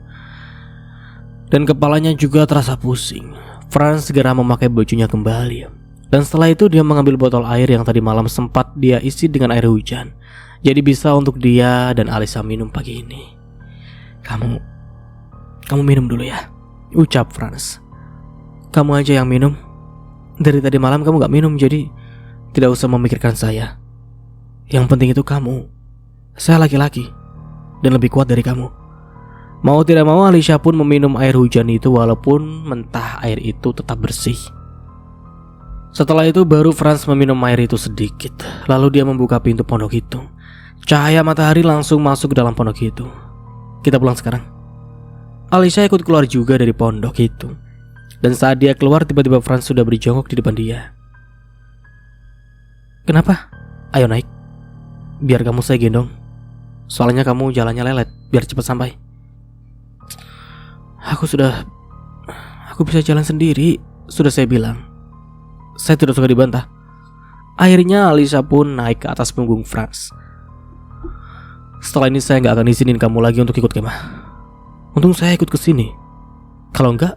[SPEAKER 1] Dan kepalanya juga terasa pusing. Franz segera memakai bajunya kembali. Dan setelah itu dia mengambil botol air yang tadi malam sempat dia isi dengan air hujan. Jadi bisa untuk dia dan Alicia minum pagi ini. Kamu minum dulu ya, ucap Franz. Kamu aja yang minum. Dari tadi malam kamu gak minum, jadi tidak usah memikirkan saya. Yang penting itu kamu. Saya laki-laki dan lebih kuat dari kamu. Mau tidak mau Alicia pun meminum air hujan itu, walaupun mentah air itu tetap bersih. Setelah itu baru Franz meminum air itu sedikit. Lalu dia membuka pintu pondok itu. Cahaya matahari langsung masuk ke dalam pondok itu. Kita pulang sekarang. Alicia ikut keluar juga dari pondok itu. Dan saat dia keluar, tiba-tiba Franz sudah berjongkok di depan dia. Kenapa? Ayo naik. Biar kamu saya gendong. Soalnya kamu jalannya lelet, biar cepat sampai. Aku bisa jalan sendiri. Sudah saya bilang. Saya tidak suka dibantah. Akhirnya Alicia pun naik ke atas punggung Franz. Setelah ini saya gak akan izinin kamu lagi untuk ikut kemah. Untung saya ikut ke sini. Kalau enggak,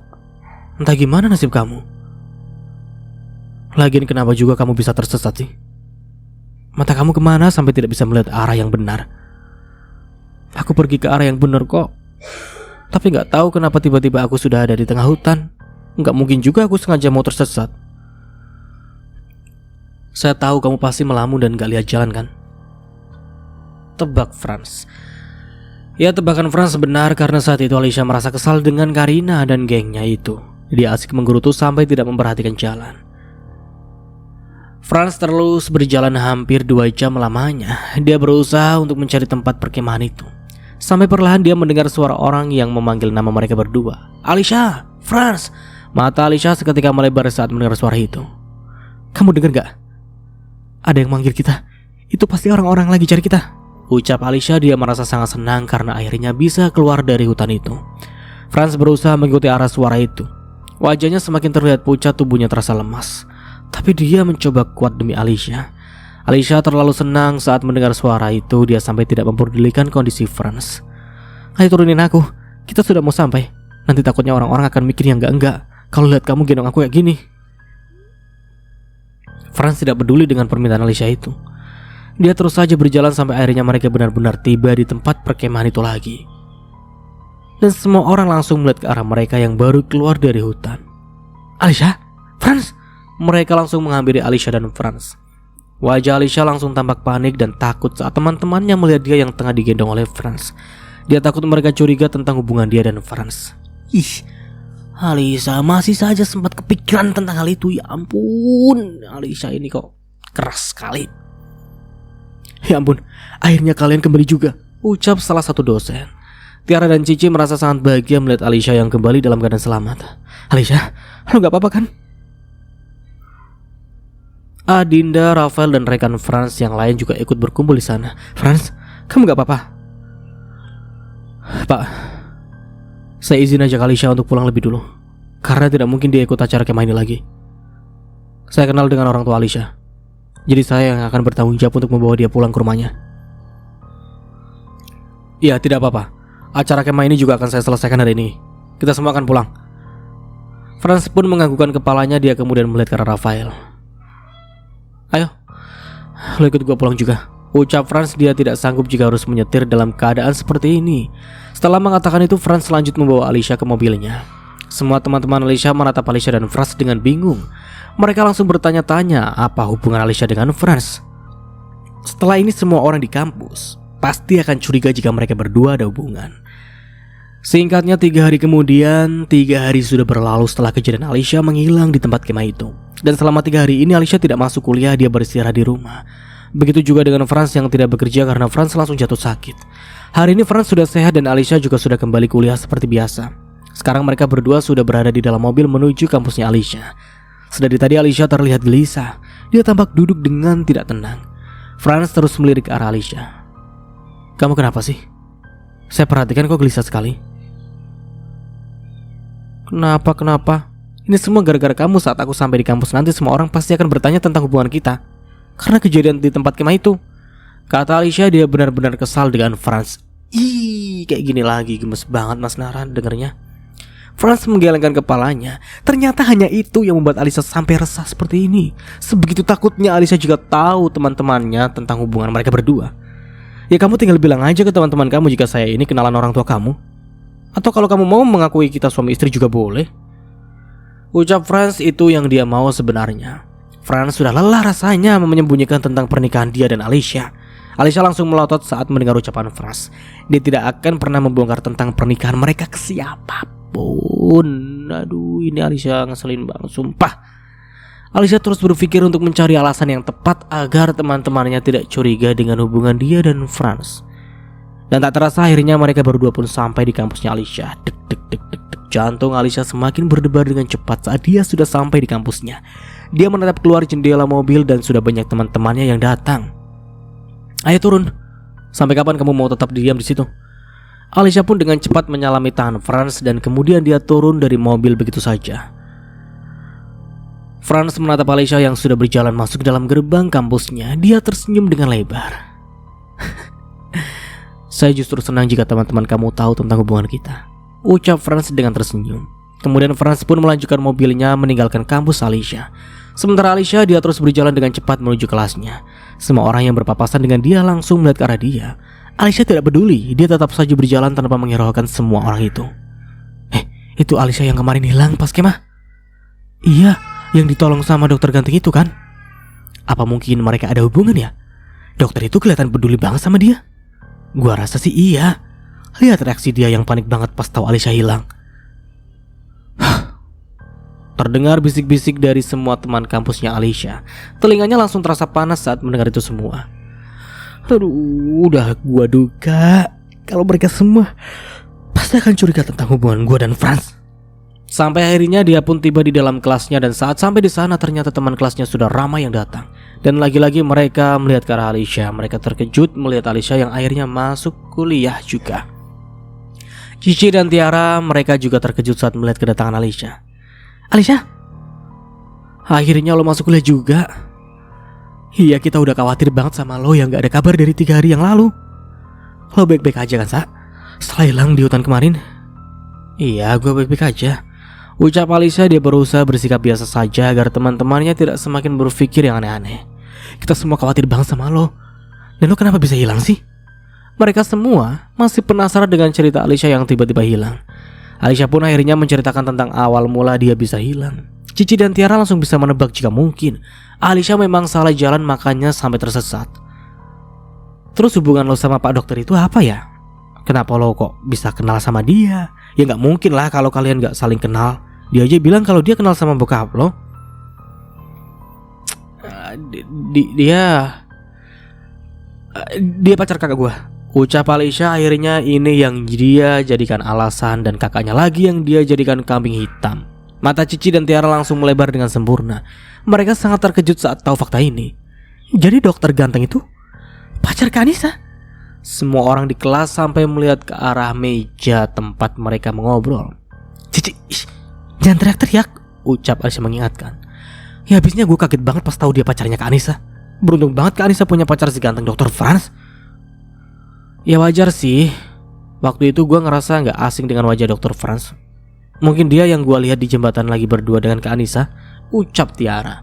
[SPEAKER 1] entah gimana nasib kamu. Lagian kenapa juga kamu bisa tersesat sih? Mata kamu kemana sampai tidak bisa melihat arah yang benar? Aku pergi ke arah yang benar kok. Tapi gak tahu kenapa tiba-tiba aku sudah ada di tengah hutan. Gak mungkin juga aku sengaja mau tersesat. Saya tahu kamu pasti melamun dan gak lihat jalan kan? Tebak Franz. Ya, tebakan Franz benar karena saat itu Alicia merasa kesal dengan Karina dan gengnya itu. Dia asik menggerutu sampai tidak memperhatikan jalan. Franz terus berjalan hampir 2 jam lamanya. Dia berusaha untuk mencari tempat perkemahan itu. Sampai perlahan dia mendengar suara orang yang memanggil nama mereka berdua. Alicia, Franz. Mata Alicia seketika melebar saat mendengar suara itu. Kamu dengar gak? Ada yang manggil kita. Itu pasti orang-orang lagi cari kita, Ucap Alicia. Dia merasa sangat senang karena akhirnya bisa keluar dari hutan itu. Franz berusaha mengikuti arah suara itu. Wajahnya semakin terlihat pucat, tubuhnya terasa lemas. Tapi dia mencoba kuat demi Alicia. Alicia terlalu senang saat mendengar suara itu. Dia sampai tidak memperdulikan kondisi Franz. Ayo turunin aku, kita sudah mau sampai. Nanti takutnya orang-orang akan mikir yang enggak kalau lihat kamu gendong aku kayak gini. Franz tidak peduli dengan permintaan Alicia itu. Dia terus saja berjalan sampai akhirnya mereka benar-benar tiba di tempat perkemahan itu lagi. Dan semua orang langsung melihat ke arah mereka yang baru keluar dari hutan. Alicia, Franz. Mereka langsung menghampiri Alicia dan Franz. Wajah Alicia langsung tampak panik dan takut saat teman-temannya melihat dia yang tengah digendong oleh Franz. Dia takut mereka curiga tentang hubungan dia dan Franz. Ih, Alicia masih saja sempat kepikiran tentang hal itu. Ya ampun, Alicia ini kok keras sekali. Ya ampun, akhirnya kalian kembali juga, ucap salah satu dosen. Tiara dan Cici merasa sangat bahagia melihat Alicia yang kembali dalam keadaan selamat. Alicia, lo gak apa-apa kan? Adinda, Rafael, dan rekan Franz yang lain juga ikut berkumpul di sana. Franz, kamu gak apa-apa? Pak, saya izin aja Alicia untuk pulang lebih dulu, karena tidak mungkin dia ikut acara kemah ini lagi. Saya kenal dengan orang tua Alicia, jadi saya yang akan bertanggung jawab untuk membawa dia pulang ke rumahnya. Ya, tidak apa-apa. Acara kemah ini juga akan saya selesaikan hari ini. Kita semua akan pulang. Franz pun menganggukkan kepalanya. Dia kemudian melihat ke arah Rafael. Ayo, lo ikut gua pulang juga, ucap Franz. Dia tidak sanggup jika harus menyetir dalam keadaan seperti ini. Setelah mengatakan itu, Franz lanjut membawa Alicia ke mobilnya. Semua teman-teman Alicia menatap Alicia dan Franz dengan bingung. Mereka langsung bertanya-tanya apa hubungan Alicia dengan Franz. Setelah ini semua orang di kampus pasti akan curiga jika mereka berdua ada hubungan. Singkatnya 3 hari kemudian, 3 hari sudah berlalu setelah kejadian Alicia menghilang di tempat kemah itu. Dan selama 3 hari ini Alicia tidak masuk kuliah, dia beristirahat di rumah. Begitu juga dengan Franz yang tidak bekerja karena Franz langsung jatuh sakit. Hari ini Franz sudah sehat dan Alicia juga sudah kembali kuliah seperti biasa. Sekarang mereka berdua sudah berada di dalam mobil menuju kampusnya Alicia. Sedari tadi Alicia terlihat gelisah. Dia tampak duduk dengan tidak tenang. Franz terus melirik ke arah Alicia. Kamu kenapa sih? Saya perhatikan kok gelisah sekali. Kenapa? Ini semua gara-gara kamu. Saat aku sampai di kampus nanti semua orang pasti akan bertanya tentang hubungan kita karena kejadian di tempat kemah itu, kata Alicia. Dia benar-benar kesal dengan Franz. Ih, kayak gini lagi, gemes banget Mas Nara dengernya. Franz menggelengkan kepalanya. Ternyata hanya itu yang membuat Alicia sampai resah seperti ini. Sebegitu takutnya Alicia juga tahu teman-temannya tentang hubungan mereka berdua. Ya kamu tinggal bilang aja ke teman-teman kamu jika saya ini kenalan orang tua kamu. Atau kalau kamu mau mengakui kita suami istri juga boleh, ucap Franz. Itu yang dia mau sebenarnya. Franz sudah lelah rasanya menyembunyikan tentang pernikahan dia dan Alicia. Alicia langsung melotot saat mendengar ucapan Franz. Dia tidak akan pernah membongkar tentang pernikahan mereka ke siapapun. Aduh, ini Alicia ngeselin banget, sumpah. Alicia terus berpikir untuk mencari alasan yang tepat agar teman-temannya tidak curiga dengan hubungan dia dan Franz. Dan tak terasa akhirnya mereka berdua pun sampai di kampusnya Alicia. Dek. Jantung Alicia semakin berdebar dengan cepat saat dia sudah sampai di kampusnya. Dia menatap keluar jendela mobil dan sudah banyak teman-temannya yang datang. Ayo turun. Sampai kapan kamu mau tetap diam di situ? Alicia pun dengan cepat menyalami tangan Franz dan kemudian dia turun dari mobil begitu saja. Franz menatap Alicia yang sudah berjalan masuk dalam gerbang kampusnya. Dia tersenyum dengan lebar. Saya justru senang jika teman-teman kamu tahu tentang hubungan kita, ucap Franz dengan tersenyum. Kemudian Franz pun melanjutkan mobilnya meninggalkan kampus Alicia. Sementara Alicia dia terus berjalan dengan cepat menuju kelasnya. Semua orang yang berpapasan dengan dia langsung melihat ke arah dia. Alicia tidak peduli, dia tetap saja berjalan tanpa menghiraukan semua orang itu. Itu Alicia yang kemarin hilang pas kemah? Iya, yang ditolong sama dokter gantung itu kan? Apa mungkin mereka ada hubungan ya? Dokter itu kelihatan peduli banget sama dia. Gua rasa sih iya. Lihat reaksi dia yang panik banget pas tahu Alicia hilang. Terdengar bisik-bisik dari semua teman kampusnya Alicia. Telinganya langsung terasa panas saat mendengar itu semua. Aduh, udah gua duga kalau mereka semua pasti akan curiga tentang hubungan gua dan Franz. Sampai akhirnya dia pun tiba di dalam kelasnya, dan saat sampai di sana ternyata teman kelasnya sudah ramai yang datang. Dan lagi-lagi mereka melihat ke arah Alicia. Mereka terkejut melihat Alicia yang akhirnya masuk kuliah juga. Cici dan Tiara mereka juga terkejut saat melihat kedatangan Alicia. Alicia, akhirnya lo masuk kuliah juga. Iya, kita udah khawatir banget sama lo yang gak ada kabar dari 3 hari yang lalu. Lo baik-baik aja kan, Sa? Setelah hilang di hutan kemarin. Iya, gue baik-baik aja, ucap Alicia. Dia berusaha bersikap biasa saja agar teman-temannya tidak semakin berpikir yang aneh-aneh. Kita semua khawatir banget sama lo. Dan lo kenapa bisa hilang sih? Mereka semua masih penasaran dengan cerita Alicia yang tiba-tiba hilang. Alicia pun akhirnya menceritakan tentang awal mula dia bisa hilang. Cici dan Tiara langsung bisa menebak jika mungkin Alicia memang salah jalan makanya sampai tersesat. Terus hubungan lo sama Pak Dokter itu apa ya? Kenapa lo kok bisa kenal sama dia? Ya gak mungkin lah kalau kalian gak saling kenal. Dia aja bilang kalau dia kenal sama bokap lo. Dia pacar kakak gue, ucap Alicia. Akhirnya ini yang dia jadikan alasan, dan kakaknya lagi yang dia jadikan kambing hitam. Mata Cici dan Tiara langsung melebar dengan sempurna. Mereka sangat terkejut saat tahu fakta ini. Jadi dokter ganteng itu pacar Kak Anissa? Semua orang di kelas sampai melihat ke arah meja tempat mereka mengobrol. Cici, jangan teriak-teriak, ucap Alicia mengingatkan. Ya habisnya gue kaget banget pas tahu dia pacarnya Kak Anissa. Beruntung banget Kak Anissa punya pacar si ganteng Dokter Franz. Ya wajar sih. Waktu itu gue ngerasa gak asing dengan wajah Dokter Franz. Mungkin dia yang gue lihat di jembatan lagi berdua dengan Kak Anissa, ucap Tiara.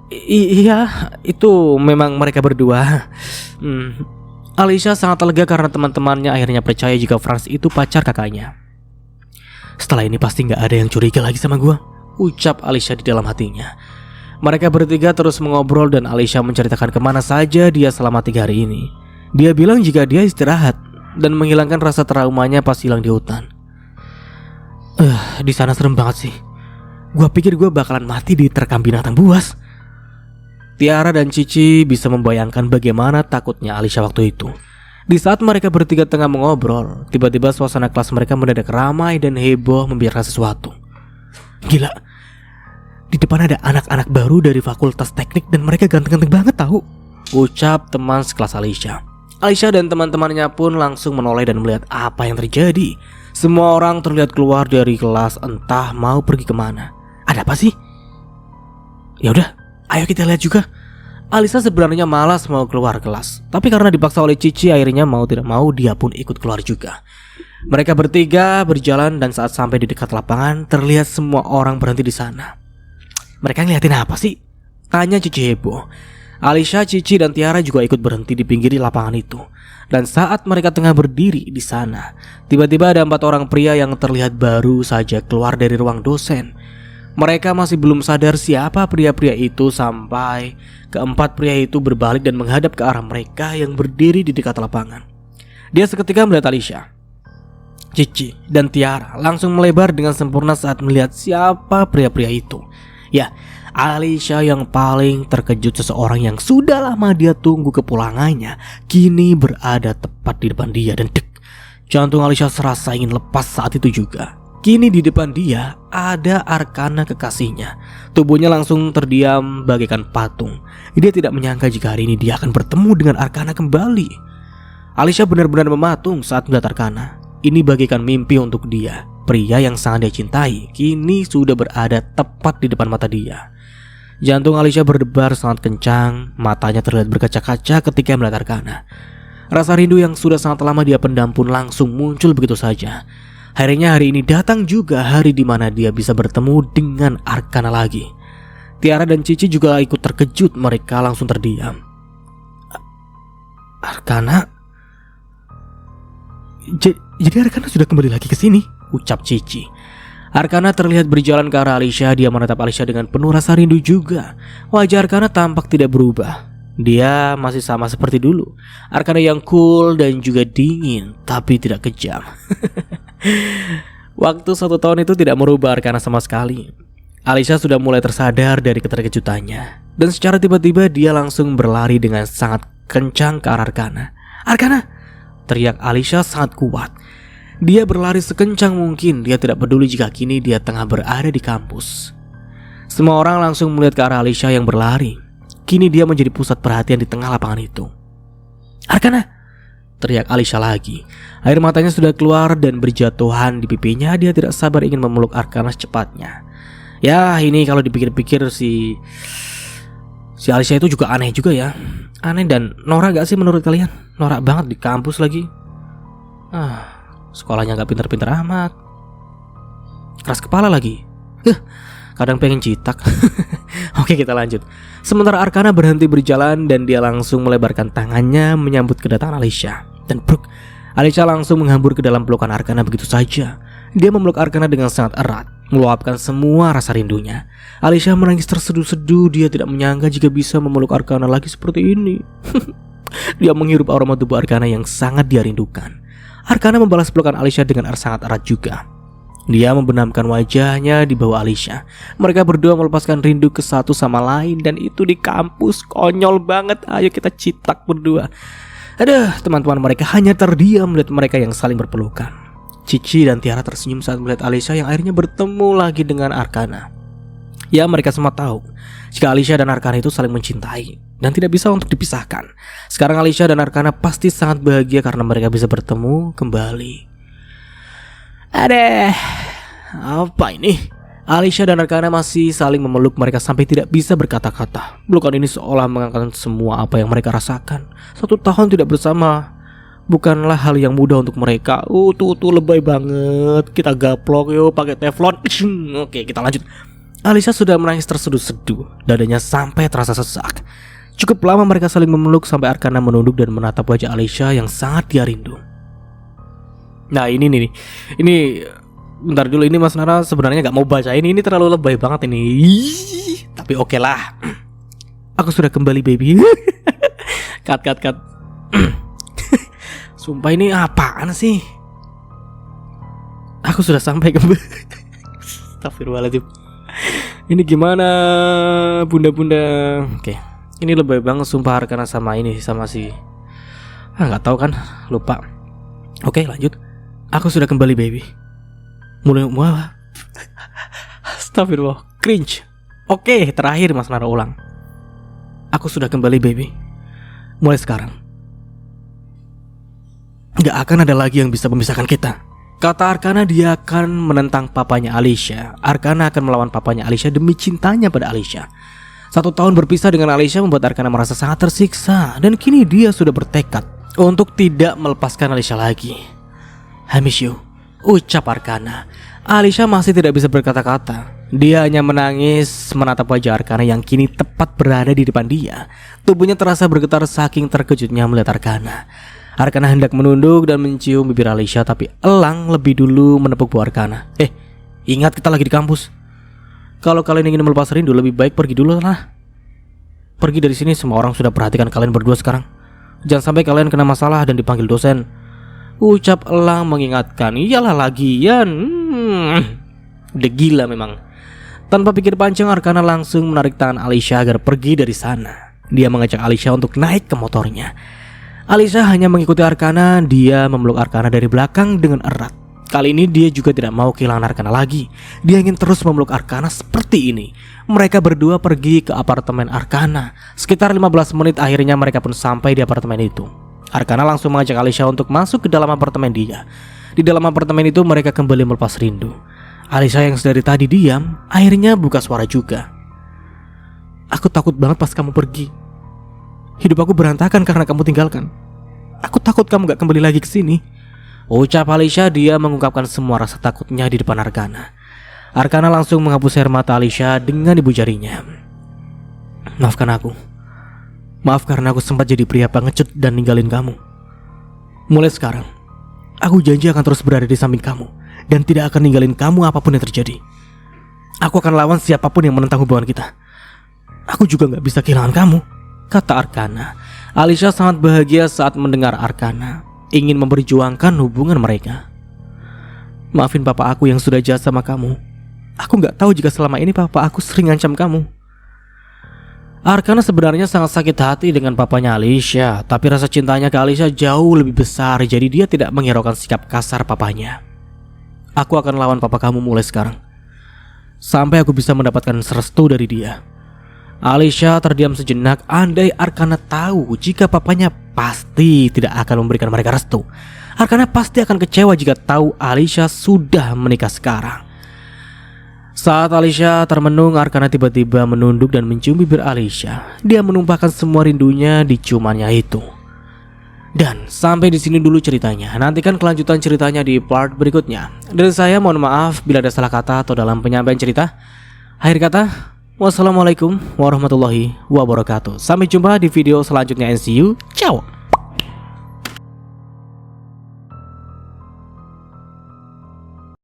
[SPEAKER 1] Iya, itu memang mereka berdua. Alicia sangat lega karena teman-temannya akhirnya percaya jika Franz itu pacar kakaknya. Setelah ini pasti gak ada yang curiga lagi sama gue, ucap Alicia di dalam hatinya. Mereka bertiga terus mengobrol dan Alicia menceritakan kemana saja dia selama 3 hari ini. Dia bilang jika dia istirahat dan menghilangkan rasa traumanya pas hilang di hutan. Di sana serem banget sih. Gua pikir gue bakalan mati diterkam binatang buas. Tiara dan Cici bisa membayangkan bagaimana takutnya Alicia waktu itu. Di saat mereka bertiga tengah mengobrol, tiba-tiba suasana kelas mereka mendadak ramai dan heboh membicarakan sesuatu. Gila, di depan ada anak-anak baru dari fakultas teknik dan mereka ganteng-ganteng banget tahu, ucap teman sekelas Alicia. Alicia dan teman-temannya pun langsung menoleh dan melihat apa yang terjadi. Semua orang terlihat keluar dari kelas entah mau pergi kemana. Ada apa sih? Ya udah, ayo kita lihat juga. Alicia sebenarnya malas mau keluar kelas, tapi karena dipaksa oleh Cici akhirnya mau tidak mau dia pun ikut keluar juga. Mereka bertiga berjalan dan saat sampai di dekat lapangan terlihat semua orang berhenti di sana. Mereka ngeliatin apa sih? Tanya Cici heboh. Alicia, Cici dan Tiara juga ikut berhenti di pinggir lapangan itu. Dan saat mereka tengah berdiri di sana, tiba-tiba ada 4 orang pria yang terlihat baru saja keluar dari ruang dosen. Mereka masih belum sadar siapa pria-pria itu sampai keempat pria itu berbalik dan menghadap ke arah mereka yang berdiri di dekat lapangan. Dia seketika melihat Alicia, Cici dan Tiara langsung melebar dengan sempurna saat melihat siapa pria-pria itu. Ya, Alicia yang paling terkejut. Seseorang yang sudah lama dia tunggu kepulangannya kini berada tepat di depan dia. Dan dek, jantung Alicia serasa ingin lepas saat itu juga. Kini di depan dia ada Arkana kekasihnya. Tubuhnya langsung terdiam bagaikan patung. Dia tidak menyangka jika hari ini dia akan bertemu dengan Arkana kembali. Alicia benar-benar mematung saat melihat Arkana. Ini bagaikan mimpi untuk dia. Pria yang sangat dia cintai kini sudah berada tepat di depan mata dia. Jantung Alicia berdebar sangat kencang. Matanya terlihat berkaca-kaca ketika melihat Arkana. Rasa rindu yang sudah sangat lama dia pendam pun langsung muncul begitu saja. Akhirnya hari ini datang juga hari di mana dia bisa bertemu dengan Arkana lagi. Tiara dan Cici juga ikut terkejut. Mereka langsung terdiam. Arkana? Jadi Arkana sudah kembali lagi ke sini, ucap Cici. Arkana terlihat berjalan ke arah Alicia. Dia menatap Alicia dengan penuh rasa rindu juga. Wajah Arkana tampak tidak berubah. Dia masih sama seperti dulu. Arkana yang cool dan juga dingin, tapi tidak kejam. Waktu 1 tahun itu tidak merubah Arkana sama sekali. Alicia sudah mulai tersadar dari keterkejutannya. Dan secara tiba-tiba dia langsung berlari dengan sangat kencang ke arah Arkana. Arkana! Teriak Alicia sangat kuat. Dia berlari sekencang mungkin. Dia tidak peduli jika kini dia tengah berada di kampus. Semua orang langsung melihat ke arah Alicia yang berlari. Kini dia menjadi pusat perhatian di tengah lapangan itu. "Arkana!" teriak Alicia lagi. Air matanya sudah keluar dan berjatuhan di pipinya. Dia tidak sabar ingin memeluk Arkana secepatnya. Ya, ini kalau dipikir-pikir si Alicia itu juga aneh juga ya. Aneh dan norak gak sih menurut kalian? Norak banget di kampus lagi. Sekolahnya gak pintar-pintar amat. Keras kepala lagi. Kadang pengen citak. Oke, kita lanjut. Sementara Arkana berhenti berjalan dan dia langsung melebarkan tangannya menyambut kedatangan Alicia. Dan bruk, Alicia langsung menghambur ke dalam pelukan Arkana begitu saja. Dia memeluk Arkana dengan sangat erat, meluapkan semua rasa rindunya. Alicia menangis terseduh-seduh. Dia tidak menyangka jika bisa memeluk Arkana lagi seperti ini. Dia menghirup aroma tubuh Arkana yang sangat dia rindukan. Arkana membalas pelukan Alicia dengan sangat erat juga. Dia membenamkan wajahnya di bawah Alicia. Mereka berdua melepaskan rindu ke satu sama lain. Dan itu di kampus. Konyol banget. Ayo kita citak berdua. Teman-teman mereka hanya terdiam melihat mereka yang saling berpelukan. Cici dan Tiara tersenyum saat melihat Alicia yang akhirnya bertemu lagi dengan Arkana. Ya, mereka semua tahu jika Alicia dan Arkana itu saling mencintai dan tidak bisa untuk dipisahkan. Sekarang Alicia dan Arkana pasti sangat bahagia karena mereka bisa bertemu kembali. Apa ini? Alicia dan Arkana masih saling memeluk mereka sampai tidak bisa berkata-kata. Pelukan ini seolah mengangkat semua apa yang mereka rasakan. 1 tahun tidak bersama bukanlah hal yang mudah untuk mereka. Tuh lebay banget. Kita gaplok yuk pakai teflon. Oke, kita lanjut. Alicia sudah menangis terseduh-seduh. Dadanya sampai terasa sesak. Cukup lama mereka saling memeluk sampai Arkana menunduk dan menatap wajah Alicia yang sangat dia rindu. Nah ini bentar dulu, ini Mas Nara sebenarnya gak mau baca ini terlalu lebay banget ini. Tapi oke lah. Aku sudah kembali baby. Cut. Sumpah ini apaan sih? Aku sudah sampai kembali. Astagfirullahaladzim. Ini gimana bunda-bunda? Oke. Ini lebay banget sumpah Arkana sama si gak tahu kan, lupa. Oke, lanjut. Aku sudah kembali baby. Mulai Astagfirullah, cringe. Oke, terakhir Mas Nara ulang. Aku sudah kembali baby. Mulai sekarang gak akan ada lagi yang bisa memisahkan kita. Kata Arkana. Dia akan menentang papanya Alicia. Arkana akan melawan papanya Alicia demi cintanya pada Alicia. 1 tahun berpisah dengan Alicia membuat Arkana merasa sangat tersiksa. Dan kini dia sudah bertekad untuk tidak melepaskan Alicia lagi. I miss you, ucap Arkana. Alicia masih tidak bisa berkata-kata. Dia hanya menangis menatap wajah Arkana yang kini tepat berada di depan dia. Tubuhnya terasa bergetar saking terkejutnya melihat Arkana. Arkana hendak menunduk dan mencium bibir Alicia, tapi Elang lebih dulu menepuk bu Arkana. Ingat kita lagi di kampus. Kalau kalian ingin melepas rindu, lebih baik pergi dulu lah. Pergi dari sini, semua orang sudah perhatikan kalian berdua sekarang. Jangan sampai kalian kena masalah dan dipanggil dosen, ucap Elang mengingatkan. Iyalah lagian. Udah gila memang. Tanpa pikir panjang, Arkana langsung menarik tangan Alicia agar pergi dari sana. Dia mengajak Alicia untuk naik ke motornya. Alicia hanya mengikuti Arkana. Dia memeluk Arkana dari belakang dengan erat. Kali ini dia juga tidak mau kehilangan Arkana lagi. Dia ingin terus memeluk Arkana seperti ini. Mereka berdua pergi ke apartemen Arkana. Sekitar 15 menit akhirnya mereka pun sampai di apartemen itu. Arkana langsung mengajak Alicia untuk masuk ke dalam apartemen dia. Di dalam apartemen itu mereka kembali melepas rindu. Alicia yang dari tadi diam akhirnya buka suara juga. Aku takut banget pas kamu pergi. Hidup aku berantakan karena kamu tinggalkan. Aku takut kamu gak kembali lagi ke sini, ucap Alicia. Dia mengungkapkan semua rasa takutnya di depan Arkana. Arkana langsung menghapus air mata Alicia dengan ibu jarinya. Maafkan aku. Maaf karena aku sempat jadi pria pengecut dan ninggalin kamu. Mulai sekarang, aku janji akan terus berada di samping kamu dan tidak akan ninggalin kamu apapun yang terjadi. Aku akan lawan siapapun yang menentang hubungan kita. Aku juga gak bisa kehilangan kamu, kata Arkana. Alicia sangat bahagia saat mendengar Arkana ingin memperjuangkan hubungan mereka. Maafin papa aku yang sudah jahat sama kamu. Aku gak tahu jika selama ini papa aku sering ngancam kamu. Arkana sebenarnya sangat sakit hati dengan papanya Alicia, tapi rasa cintanya ke Alicia jauh lebih besar, jadi dia tidak menghiraukan sikap kasar papanya. Aku akan lawan papa kamu mulai sekarang, sampai aku bisa mendapatkan restu dari dia. Alicia terdiam sejenak. Andai Arkana tahu jika papanya pasti tidak akan memberikan mereka restu, Arkana pasti akan kecewa jika tahu Alicia sudah menikah sekarang. Saat Alicia termenung, Arkana tiba-tiba menunduk dan mencium bibir Alicia. Dia menumpahkan semua rindunya di ciumannya itu. Dan sampai di sini dulu ceritanya. Nantikan kelanjutan ceritanya di part berikutnya. Dari saya mohon maaf bila ada salah kata atau dalam penyampaian cerita. Akhir kata, wassalamualaikum warahmatullahi wabarakatuh. Sampai jumpa di video selanjutnya. See you. Ciao.